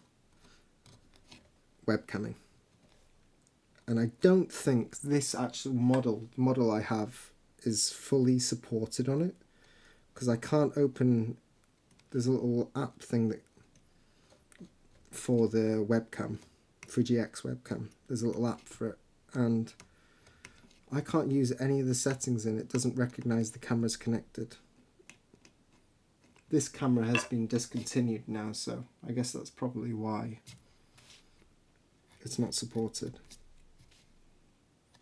webcamming. And I don't think this actual model I have is fully supported on it, because I can't open, there's a little app thing that for the webcam, Fuji X webcam, there's a little app for it, and I can't use any of the settings in it. It doesn't recognize the camera's connected. This camera has been discontinued now, so I guess that's probably why it's not supported.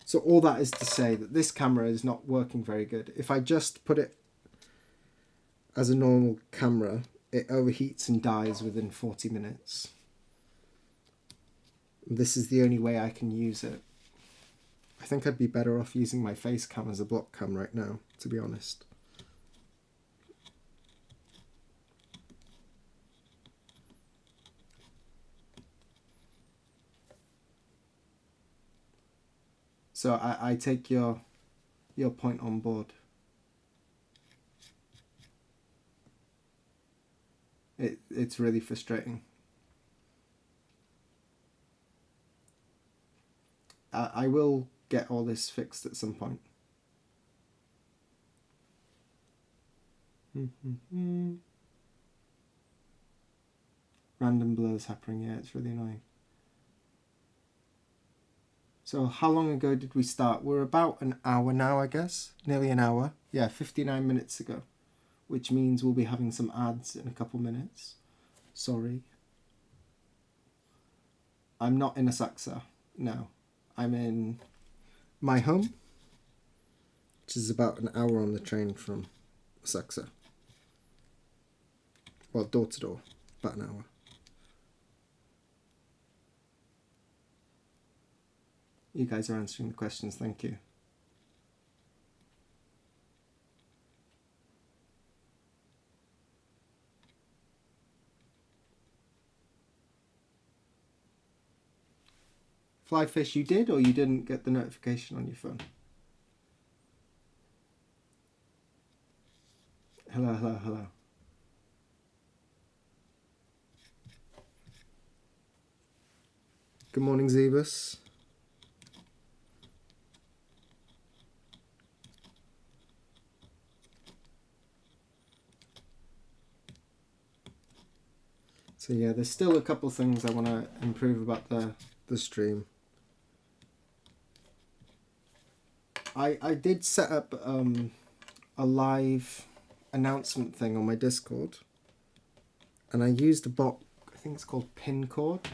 So all that is to say that this camera is not working very good. If I just put it as a normal camera, it overheats and dies within 40 minutes. This is the only way I can use it. I think I'd be better off using my face cam as a block cam right now, to be honest. So I take your point on board. It's really frustrating. I will get all this fixed at some point. Random blurs happening, yeah, it's really annoying. So how long ago did we start? We're about an hour now, I guess. Nearly an hour. Yeah, 59 minutes ago. Which means we'll be having some ads in a couple minutes. Sorry. I'm not in Asakusa, no. I'm in my home, which is about an hour on the train from Asakusa. Well, door to door, about an hour. You guys are answering the questions, thank you. Flyfish, you did, or you didn't get the notification on your phone? Hello, hello, hello. Good morning, Zebus. So yeah, there's still a couple things I want to improve about the stream. I did set up a live announcement thing on my Discord, and I used a bot, I think it's called Pincord,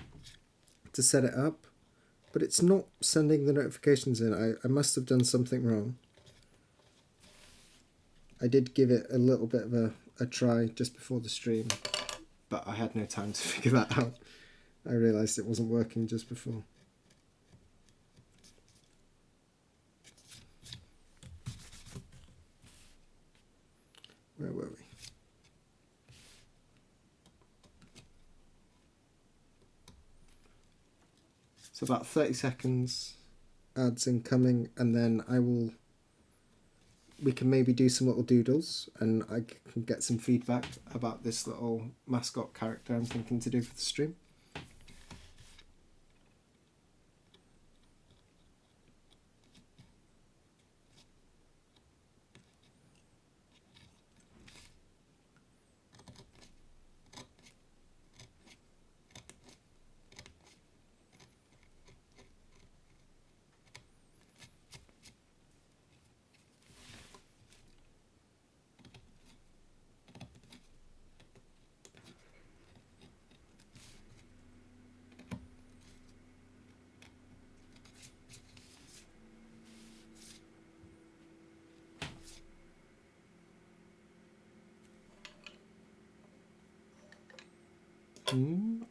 to set it up, but it's not sending the notifications in. I must have done something wrong. I did give it a little bit of a try just before the stream, but I had no time to figure that out. I realised it wasn't working just before. Where were we? So about 30 seconds, ads incoming, and then we can maybe do some little doodles, and I can get some feedback about this little mascot character I'm thinking to do for the stream.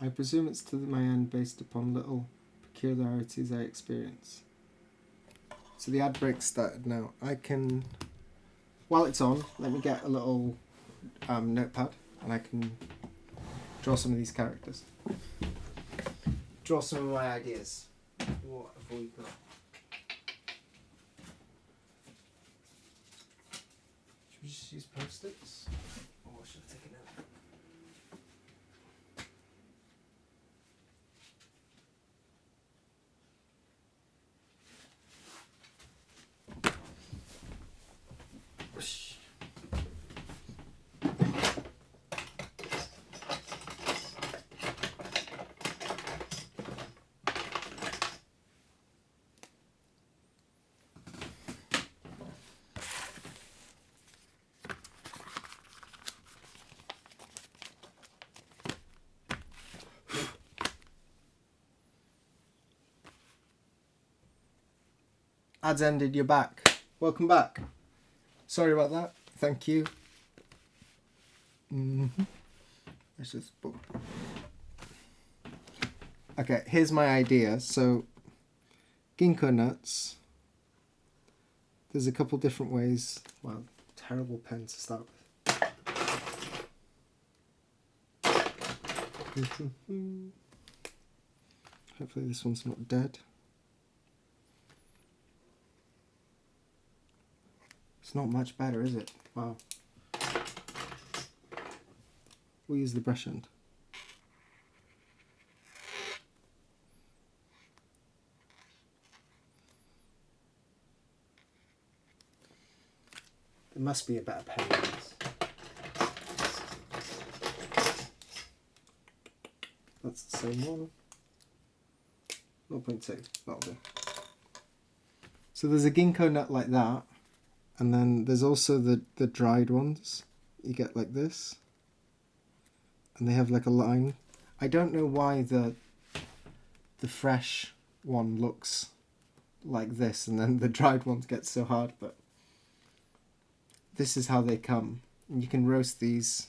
I presume it's to my end based upon little peculiarities I experience. So the ad break started now. I can, while it's on, let me get a little notepad and I can draw some of these characters. Draw some of my ideas. What have we got? Should we just use post-its? Or should I take a note? Ads ended, you're back. Welcome back. Sorry about that. Thank you. Let's just... Okay, here's my idea. So, Ginko nuts. There's a couple different ways. Wow, terrible pen to start with. Hopefully this one's not dead. It's not much better, is it? Wow. We'll use the brush end. There must be a better pen than this. That's the same one. 0.2, that'll do. So there's a ginkgo nut like that. And then there's also the dried ones. You get like this. And they have like a line. I don't know why the fresh one looks like this and then the dried ones get so hard, but this is how they come. And you can roast these.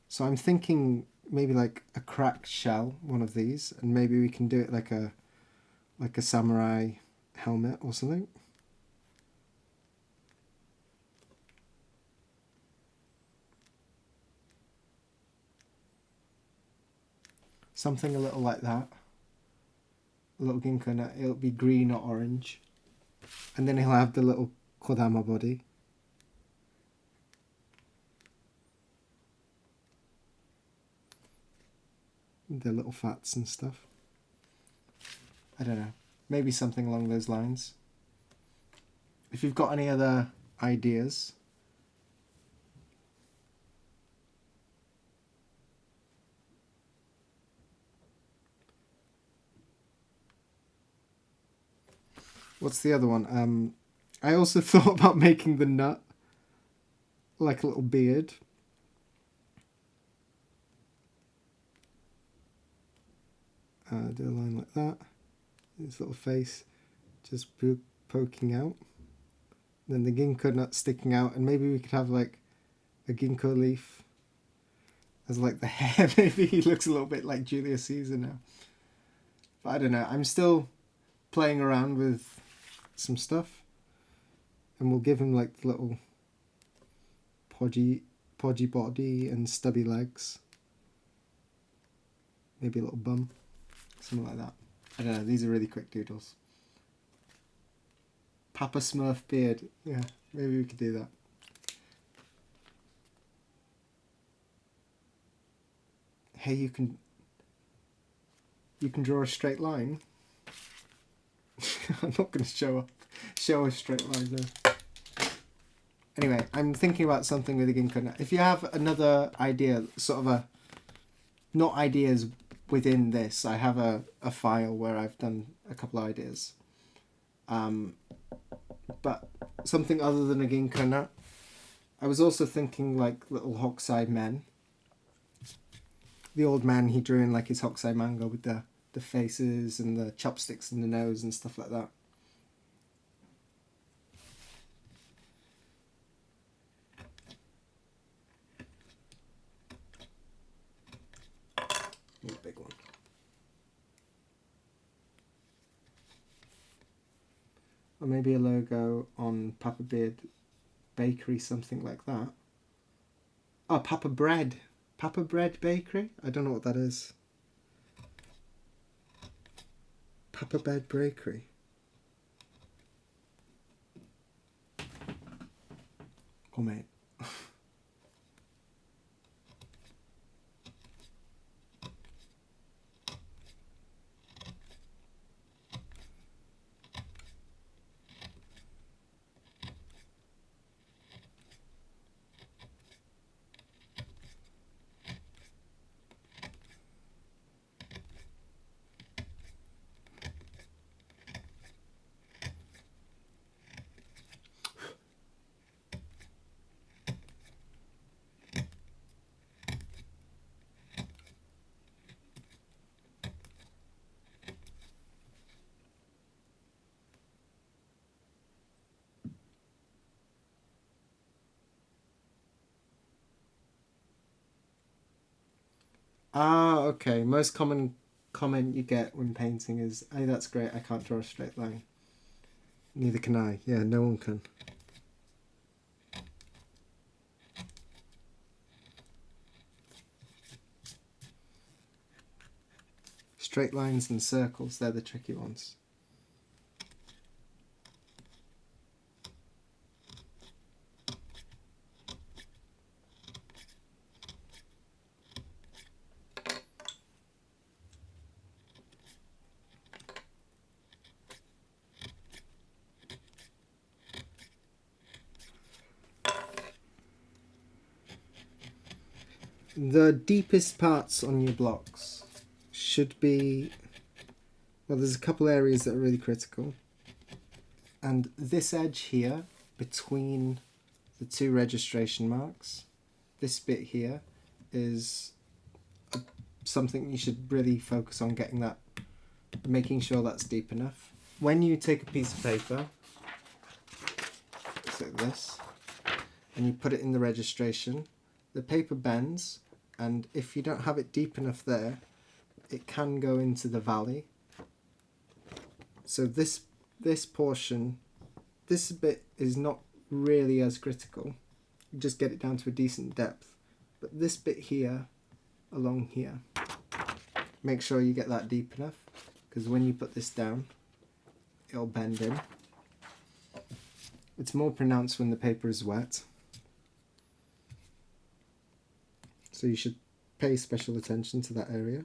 So I'm thinking maybe like a cracked shell, one of these, and maybe we can do it like a samurai helmet or something. Something a little like that. A little ginkgo nut. It'll be green or orange. And then he'll have the little kodama body. The little fats and stuff. I don't know. Maybe something along those lines. If you've got any other ideas... What's the other one? I also thought about making the nut like a little beard. Do a line like that. His little face just poking out. Then the ginkgo nut sticking out, and maybe we could have like a ginkgo leaf as like the hair. Maybe he looks a little bit like Julius Caesar now. But I don't know. I'm still playing around with some stuff, and we'll give him like the little podgy body and stubby legs. Maybe a little bum, something like that. I don't know. These are really quick doodles. Papa Smurf beard. Yeah, maybe we could do that. Hey, you can draw a straight line. I'm not going to show a straight line now. Anyway, I'm thinking about something with the ginkgo nut. If you have another idea, sort of a, not ideas within this, I have a file where I've done a couple of ideas. But something other than a ginkgo nut. I was also thinking like little Hokusai men. The old man he drew in like his Hokusai manga with the faces and the chopsticks in the nose and stuff like that. Need a big one. Or maybe a logo on Papa Beard Bakery, something like that. Oh, Papa Bread Bakery? I don't know what that is. Papa Bread Bakery. Oh, mate. Ah, okay. Most common comment you get when painting is, "Hey, that's great, I can't draw a straight line." Neither can I. Yeah, no one can. Straight lines and circles, they're the tricky ones. The deepest parts on your blocks should be, well, there's a couple areas that are really critical. And this edge here, between the two registration marks, this bit here is something you should really focus on getting that, making sure that's deep enough. When you take a piece of paper, like this, and you put it in the registration, the paper bends, and if you don't have it deep enough there, it can go into the valley. So this portion, this bit is not really as critical. You just get it down to a decent depth. But this bit here, along here, make sure you get that deep enough, because when you put this down, it'll bend in. It's more pronounced when the paper is wet. So you should pay special attention to that area.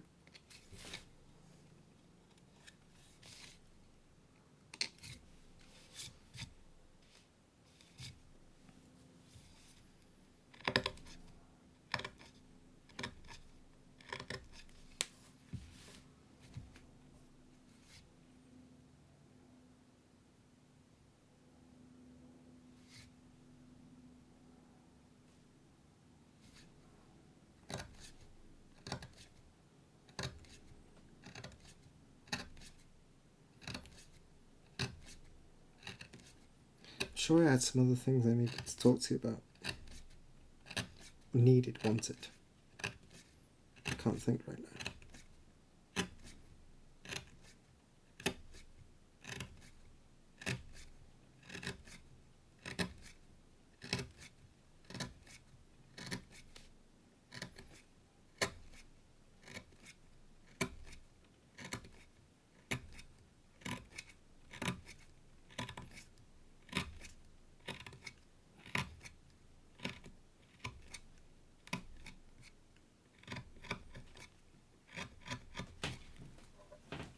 sure I had some other things I needed to talk to you about. Wanted. I can't think right now.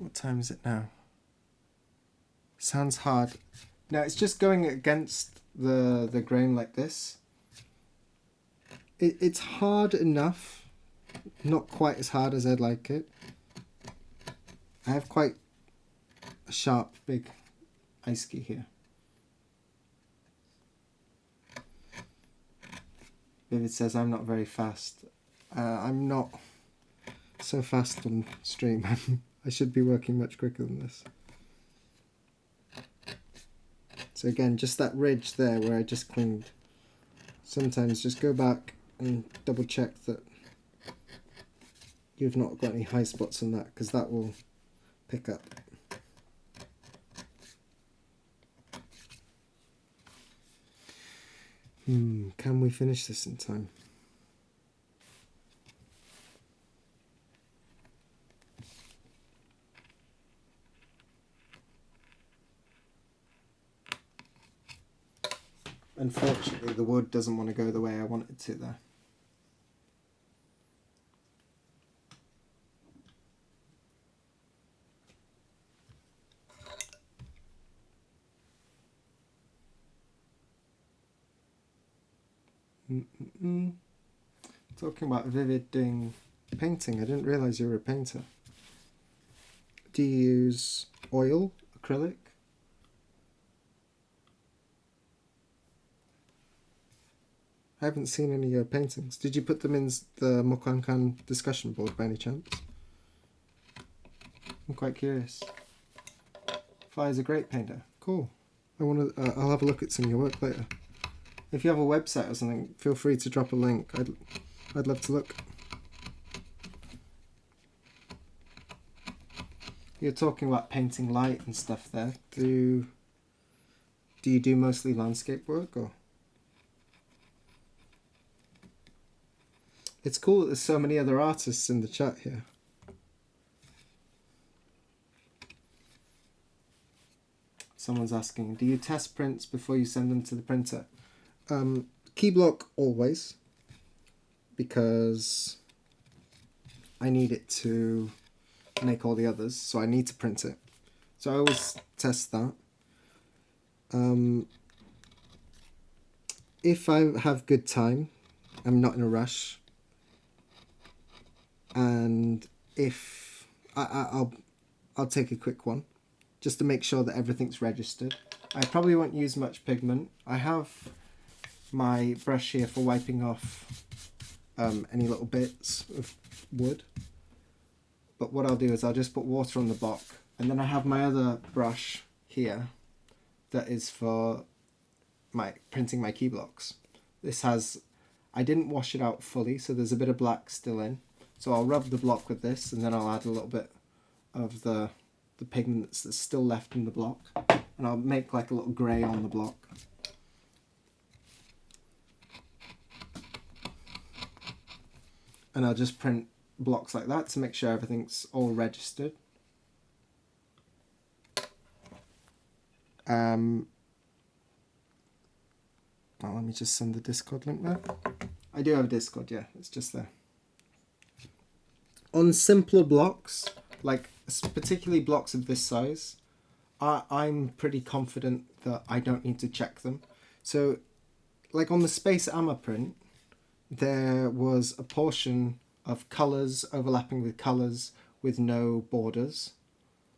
What time is it now? Sounds hard. Now it's just going against the grain like this. It's hard enough, not quite as hard as I'd like it. I have quite a sharp, big ice ski here. Vivid says I'm not very fast. I'm not so fast on stream. I should be working much quicker than this. So again, just that ridge there where I just cleaned. Sometimes just go back and double check that you've not got any high spots on that, because that will pick up. Can we finish this in time? Unfortunately, the wood doesn't want to go the way I want it to there. Talking about Vivid doing painting, I didn't realise you were a painter. Do you use oil, acrylic? I haven't seen any of your paintings. Did you put them in the Mokankan discussion board by any chance? I'm quite curious. Fly is a great painter. Cool. I'll have a look at some of your work later. If you have a website or something, feel free to drop a link. I'd love to look. You're talking about painting light and stuff there. Do you do mostly landscape work, or? It's cool that there's so many other artists in the chat here. Someone's asking, do you test prints before you send them to the printer? Key block always, because I need it to make all the others, so I need to print it. So I always test that. If I have good time, I'm not in a rush, and if I'll take a quick one just to make sure that everything's registered. I probably won't use much pigment. I have my brush here for wiping off any little bits of wood, but what I'll do is I'll just put water on the block, and then I have my other brush here that is for printing my key blocks. This has, I didn't wash it out fully, so there's a bit of black still in, so I'll rub the block with this, and then I'll add a little bit of the pigment that's still left in the block, and I'll make like a little grey on the block. And I'll just print blocks like that to make sure everything's all registered. Well, let me just send the Discord link there. I do have a Discord, yeah, it's just there. On simpler blocks, like particularly blocks of this size, I'm pretty confident that I don't need to check them. So, like on the Space Amma print, there was a portion of colours overlapping with colours with no borders.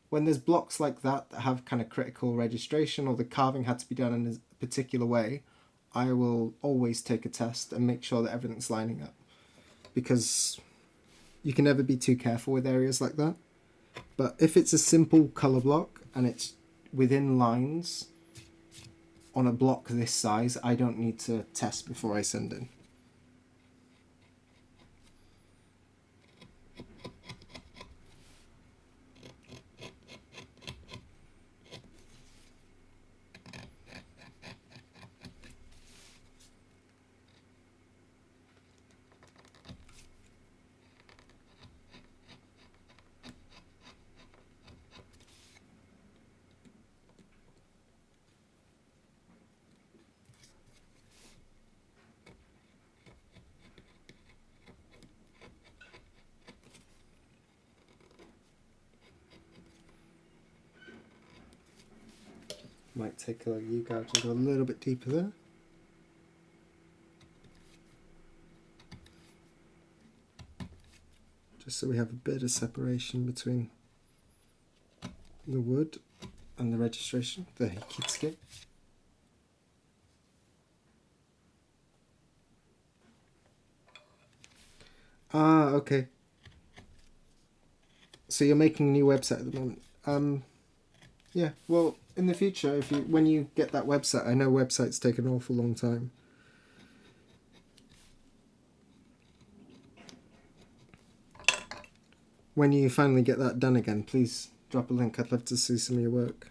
When there's blocks like that that have kind of critical registration, or the carving had to be done in a particular way, I will always take a test and make sure that everything's lining up, because you can never be too careful with areas like that. But if it's a simple colour block and it's within lines, on a block this size, I don't need to test before I send in. Might take a U-gouge and go a little bit deeper there. Just so we have a bit of separation between the wood and the registration, the kitsuke. Ah, okay. So you're making a new website at the moment. Yeah, well, in the future, when you get that website, I know websites take an awful long time. When you finally get that done again, please drop a link. I'd love to see some of your work.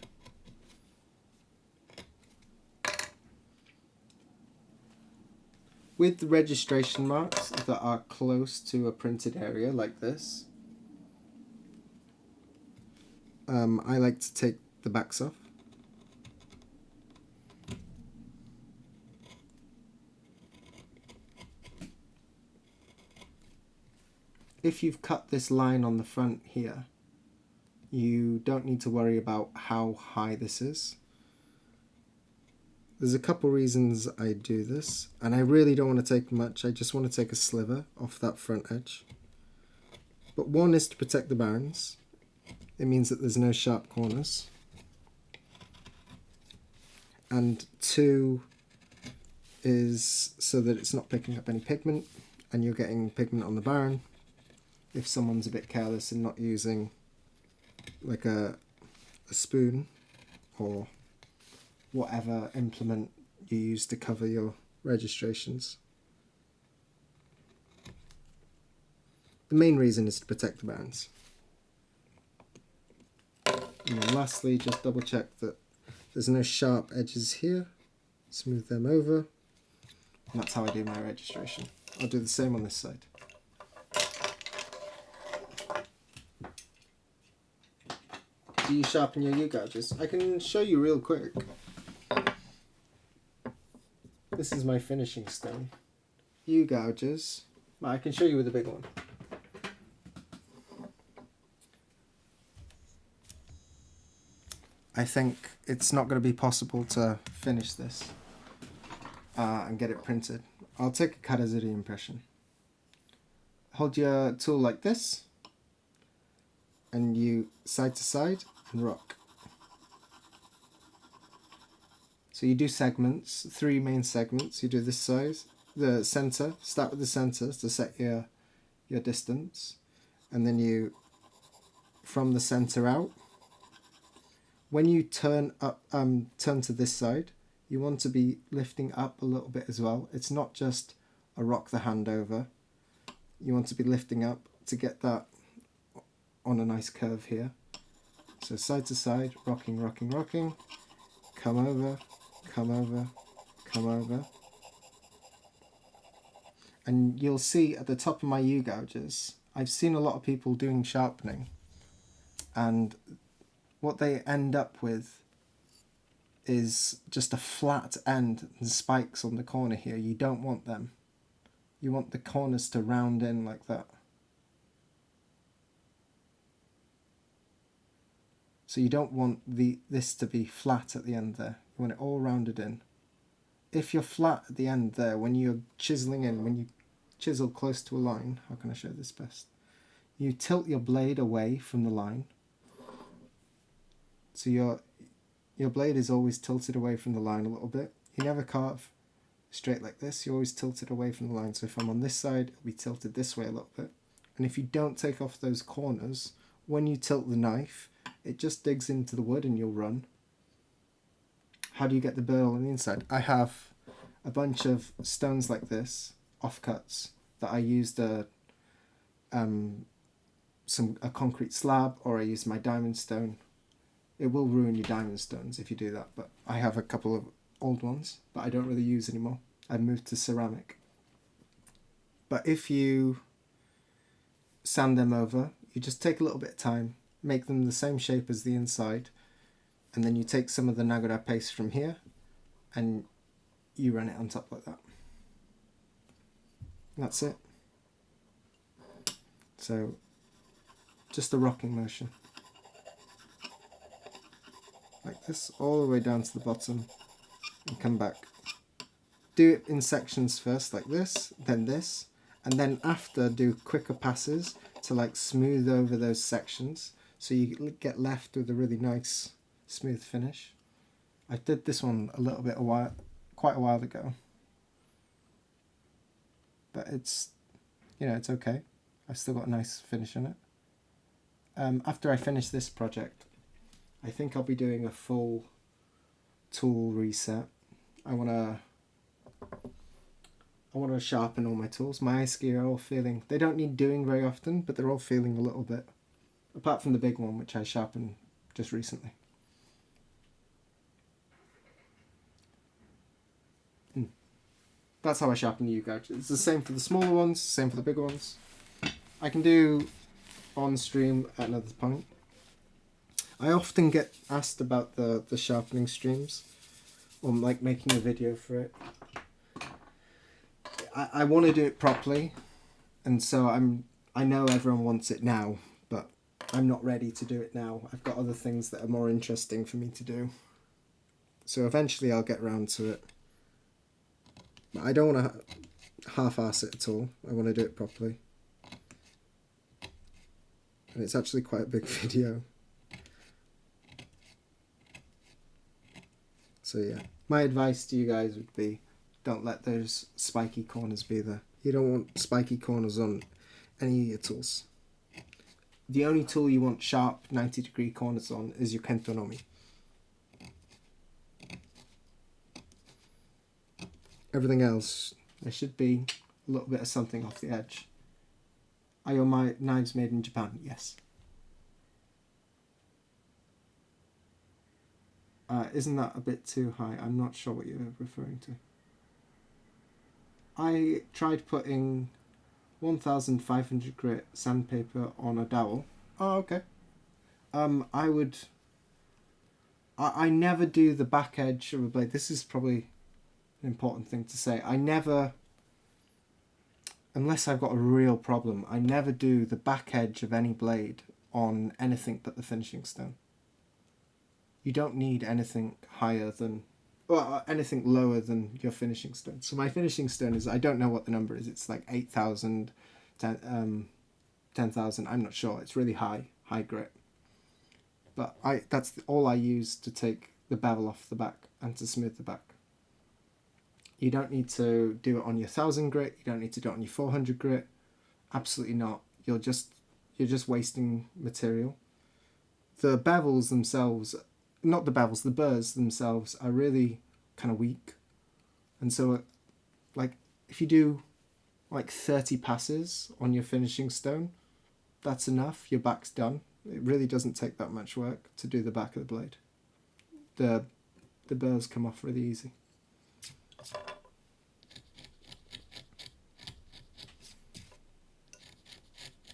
With registration marks that are close to a printed area like this, I like to take the backs off. If you've cut this line on the front here, you don't need to worry about how high this is. There's a couple reasons I do this, and I really don't want to take much. I just want to take a sliver off that front edge. But one is to protect the barons. It means that there's no sharp corners. And two is so that it's not picking up any pigment, and you're getting pigment on the baron if someone's a bit careless and not using like a spoon or whatever implement you use to cover your registrations. The main reason is to protect the barons. And then lastly, just double check that there's no sharp edges here. Smooth them over. And that's how I do my registration. I'll do the same on this side. Do you sharpen your U-gouges? I can show you real quick. This is my finishing stone. U-gouges. I can show you with a big one. I think it's not going to be possible to finish this and get it printed. I'll take a Karazuri impression. Hold your tool like this, and you side to side and rock. So you do segments, 3 main segments. You do this size, the center, start with the center to set your distance, and then you, from the center out, when you turn up, turn to this side, you want to be lifting up a little bit as well. It's not just a rock the hand over. You want to be lifting up to get that on a nice curve here. So side to side, rocking, rocking, rocking, come over, come over, come over. And you'll see at the top of my U-gouges, I've seen a lot of people doing sharpening, and what they end up with is just a flat end and spikes on the corner here. You don't want them. You want the corners to round in like that. So you don't want this to be flat at the end there. You want it all rounded in. If you're flat at the end there, when you're chiseling in, when you chisel close to a line, how can I show this best? You tilt your blade away from the line. So your blade is always tilted away from the line a little bit. You never carve straight like this. You always tilt it away from the line. So if I'm on this side, it'll be tilted this way a little bit. And if you don't take off those corners, when you tilt the knife, it just digs into the wood and you'll run. how do you get the burl on the inside? I have a bunch of stones like this, offcuts, that I used a concrete slab, or I used my diamond stone. It will ruin your diamond stones if you do that, but I have a couple of old ones that I don't really use anymore. I've moved to ceramic. But if you sand them over, you just take a little bit of time, make them the same shape as the inside, and then you take some of the Nagoda paste from here and you run it on top like that. And that's it. So just a rocking motion. Like this, all the way down to the bottom and come back. Do it in sections first, like this, and then after do quicker passes to like smooth over those sections so you get left with a really nice smooth finish. I did this one quite a while ago, but it's, it's okay. I've still got a nice finish on it. After I finish this project, I think I'll be doing a full tool reset. I want to sharpen all my tools. My ice ski are all feeling, they don't need doing very often, but they're all feeling a little bit, apart from the big one, which I sharpened just recently. That's how I sharpen the U-gouge. It's the same for the smaller ones, same for the bigger ones. I can do on stream at another point. I often get asked about the sharpening streams, or like making a video for it. I want to do it properly, and so I know everyone wants it now, but I'm not ready to do it now. I've got other things that are more interesting for me to do. So eventually I'll get around to it. But I don't want to half-ass it at all. I want to do it properly. And it's actually quite a big video. So yeah, my advice to you guys would be, don't let those spiky corners be there. You don't want spiky corners on any of your tools. The only tool you want sharp 90-degree corners on is your kentonomi. Everything else, there should be a little bit of something off the edge. Are your knives made in Japan? Yes. Isn't that a bit too high? I'm not sure what you're referring to. I tried putting 1500 grit sandpaper on a dowel. Oh, okay. I never do the back edge of a blade. This is probably an important thing to say. I never, unless I've got a real problem, I never do the back edge of any blade on anything but the finishing stone. You don't need anything higher than, well, anything lower than your finishing stone. So my finishing stone is, I don't know what the number is. It's like 8,000, 10,000. I'm not sure. It's really high grit. But that's all I use to take the bevel off the back and to smooth the back. You don't need to do it on your 1,000 grit. You don't need to do it on your 400 grit. Absolutely not. You're just wasting material. The bevels themselves, not the bevels, the burrs themselves are really kind of weak. And so, like, if you do like 30 passes on your finishing stone, that's enough. Your back's done. It really doesn't take that much work to do the back of the blade. The burrs come off really easy.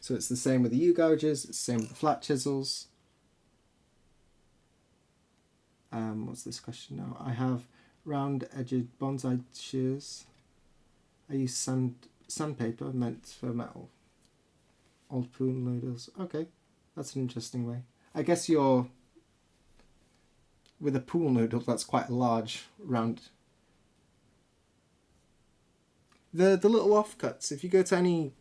So it's the same with the U-gouges, it's the same with the flat chisels. What's this question now? I have round-edged bonsai shears. I use sandpaper meant for metal. Old pool noodles. Okay, that's an interesting way. I guess with a pool noodle, that's quite a large round. The little offcuts, if you go to any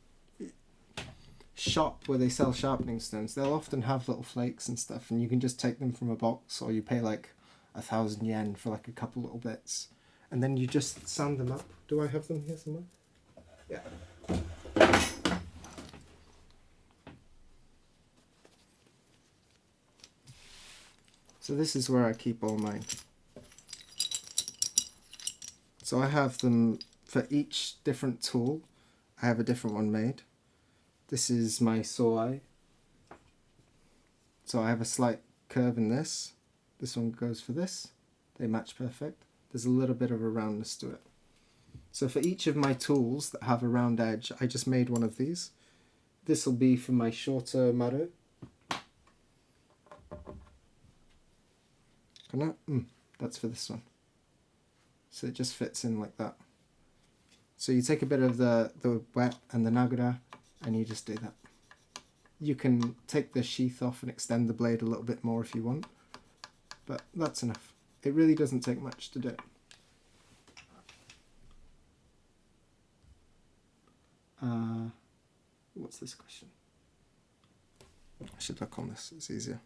shop where they sell sharpening stones, they'll often have little flakes and stuff, and you can just take them from a box, or you pay like 1,000 yen for like a couple little bits, and then you just sand them up. Do I have them here somewhere? Yeah. So this is where I keep all my So I have them for each different tool. I have a different one made. This is my saw eye. So I have a slight curve in this. This one goes for this. They match perfect. There's a little bit of a roundness to it. So for each of my tools that have a round edge, I just made one of these. This will be for my shorter maru. That's for this one. So it just fits in like that. So you take a bit of the wet and the nagura and you just do that. You can take the sheath off and extend the blade a little bit more if you want, but that's enough. It really doesn't take much to do it. What's this question? I should look on this, it's easier.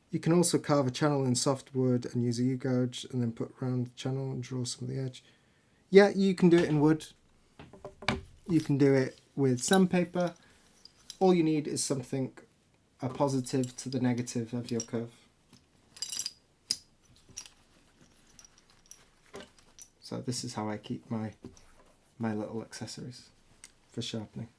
You can also carve a channel in soft wood and use a U-gouge and then put around the channel and draw some of the edge. Yeah, you can do it in wood. You can do it with sandpaper. All you need is something, a positive to the negative of your curve. So this is how I keep my little accessories for sharpening.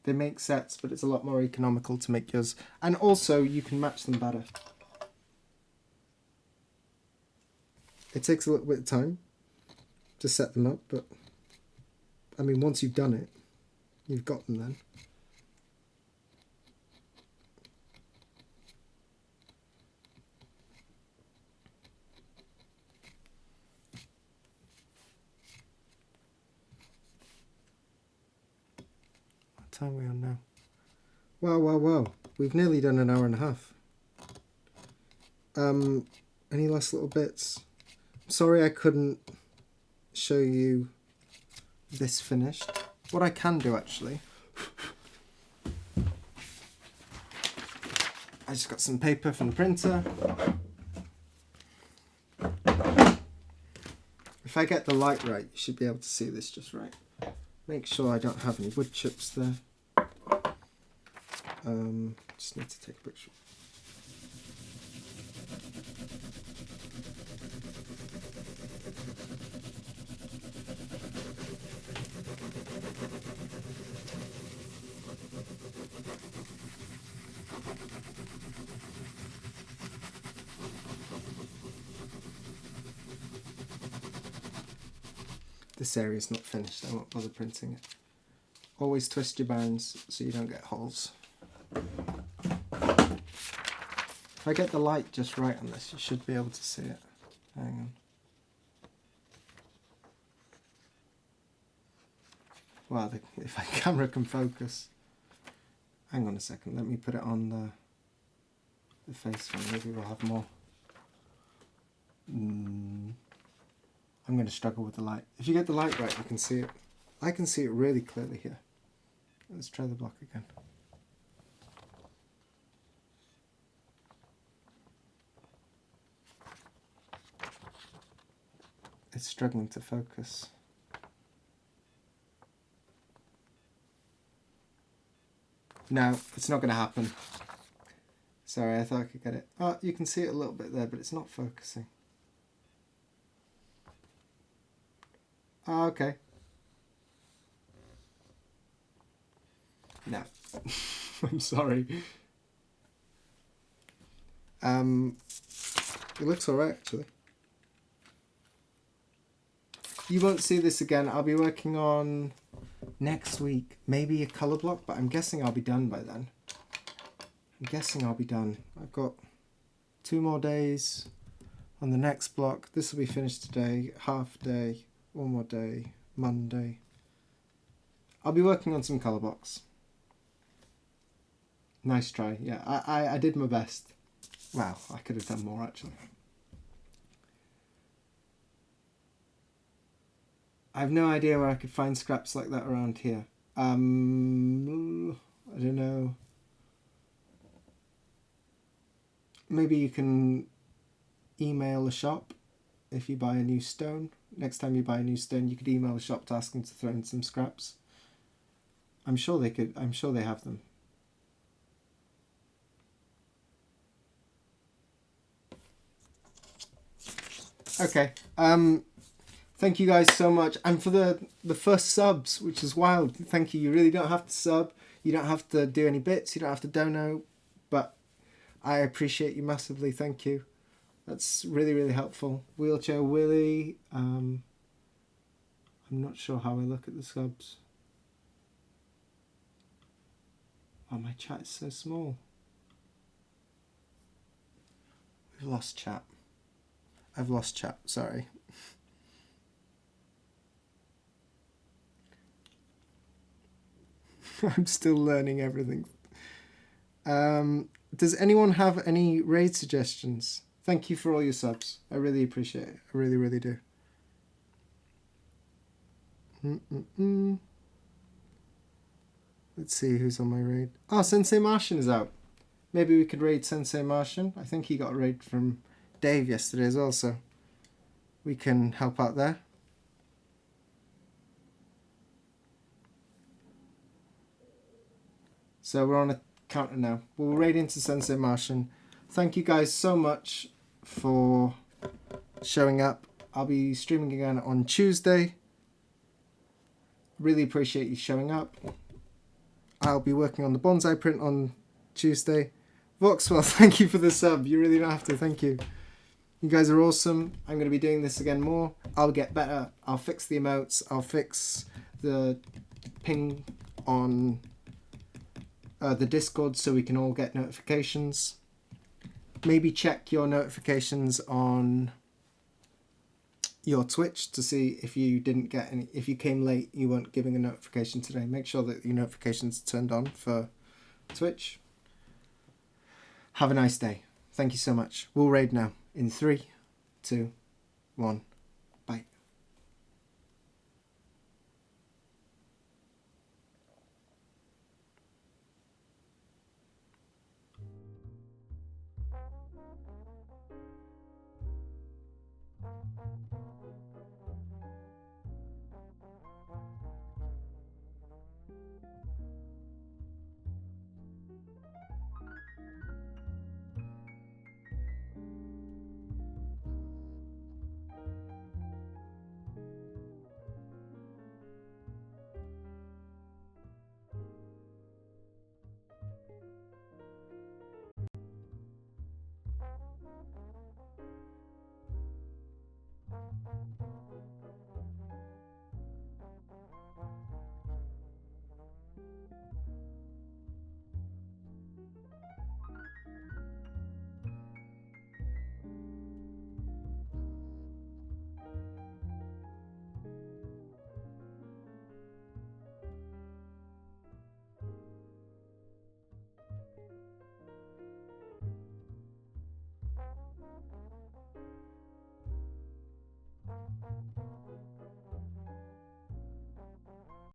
They make sets, but it's a lot more economical to make yours. And also, you can match them better. It takes a little bit of time to set them up, but I mean, once you've done it, you've got them then. What time are we on now? Wow. We've nearly done an hour and a half. Any last little bits? Sorry I couldn't show you this finished. What I can do actually, I just got some paper from the printer. If I get the light right, you should be able to see this just right. Make sure I don't have any wood chips there. Just need to take a picture. This area is not finished, I won't bother printing it. Always twist your bands so you don't get holes. If I get the light just right on this, you should be able to see it. Hang on. Wow, if my camera can focus. Hang on a second, let me put it on the face one, maybe we'll have more. I'm going to struggle with the light. If you get the light right, you can see it. I can see it really clearly here. Let's try the block again. It's struggling to focus. No, it's not going to happen. Sorry, I thought I could get it. Oh, you can see it a little bit there, but it's not focusing. Oh, okay. No. I'm sorry. It looks alright actually. You won't see this again. I'll be working on next week, maybe a colour block, but I'm guessing I'll be done by then. I'm guessing I'll be done. I've got 2 more days on the next block. This will be finished today, half day, 1 more day, Monday. I'll be working on some colour blocks. Nice try. Yeah, I did my best. Wow, I could have done more actually. I have no idea where I could find scraps like that around here. I don't know. Maybe you can email a shop if you buy a new stone. Next time you buy a new stone, you could email the shop to ask them to throw in some scraps. I'm sure they could. I'm sure they have them. Okay. Thank you guys so much, and for the first subs, which is wild. Thank you. You really don't have to sub. You don't have to do any bits. You don't have to dono, but I appreciate you massively. Thank you. That's really, really helpful. Wheelchair Willie. I'm not sure how I look at the subs. Oh, my chat is so small. We've lost chat. I've lost chat. Sorry. I'm still learning everything. Does anyone have any raid suggestions? Thank you for all your subs. I really appreciate it. I really, really do. Let's see who's on my raid. Oh, Sensei Martian is out. Maybe we could raid Sensei Martian. I think he got a raid from Dave yesterday as well, so we can help out there. So we're on a counter now. We'll raid into Sensei Martian. Thank you guys so much for showing up. I'll be streaming again on Tuesday. Really appreciate you showing up. I'll be working on the bonsai print on Tuesday. Voxwell, thank you for the sub. You really don't have to. Thank you. You guys are awesome. I'm going to be doing this again more. I'll get better. I'll fix the emotes. I'll fix the ping on the Discord so we can all get notifications. Maybe check your notifications on your Twitch to see if you didn't get any. If you came late, you weren't giving a notification today. Make sure that your notifications are turned on for Twitch. Have a nice day. Thank you so much. We'll raid now in 3, 2, 1. Bye.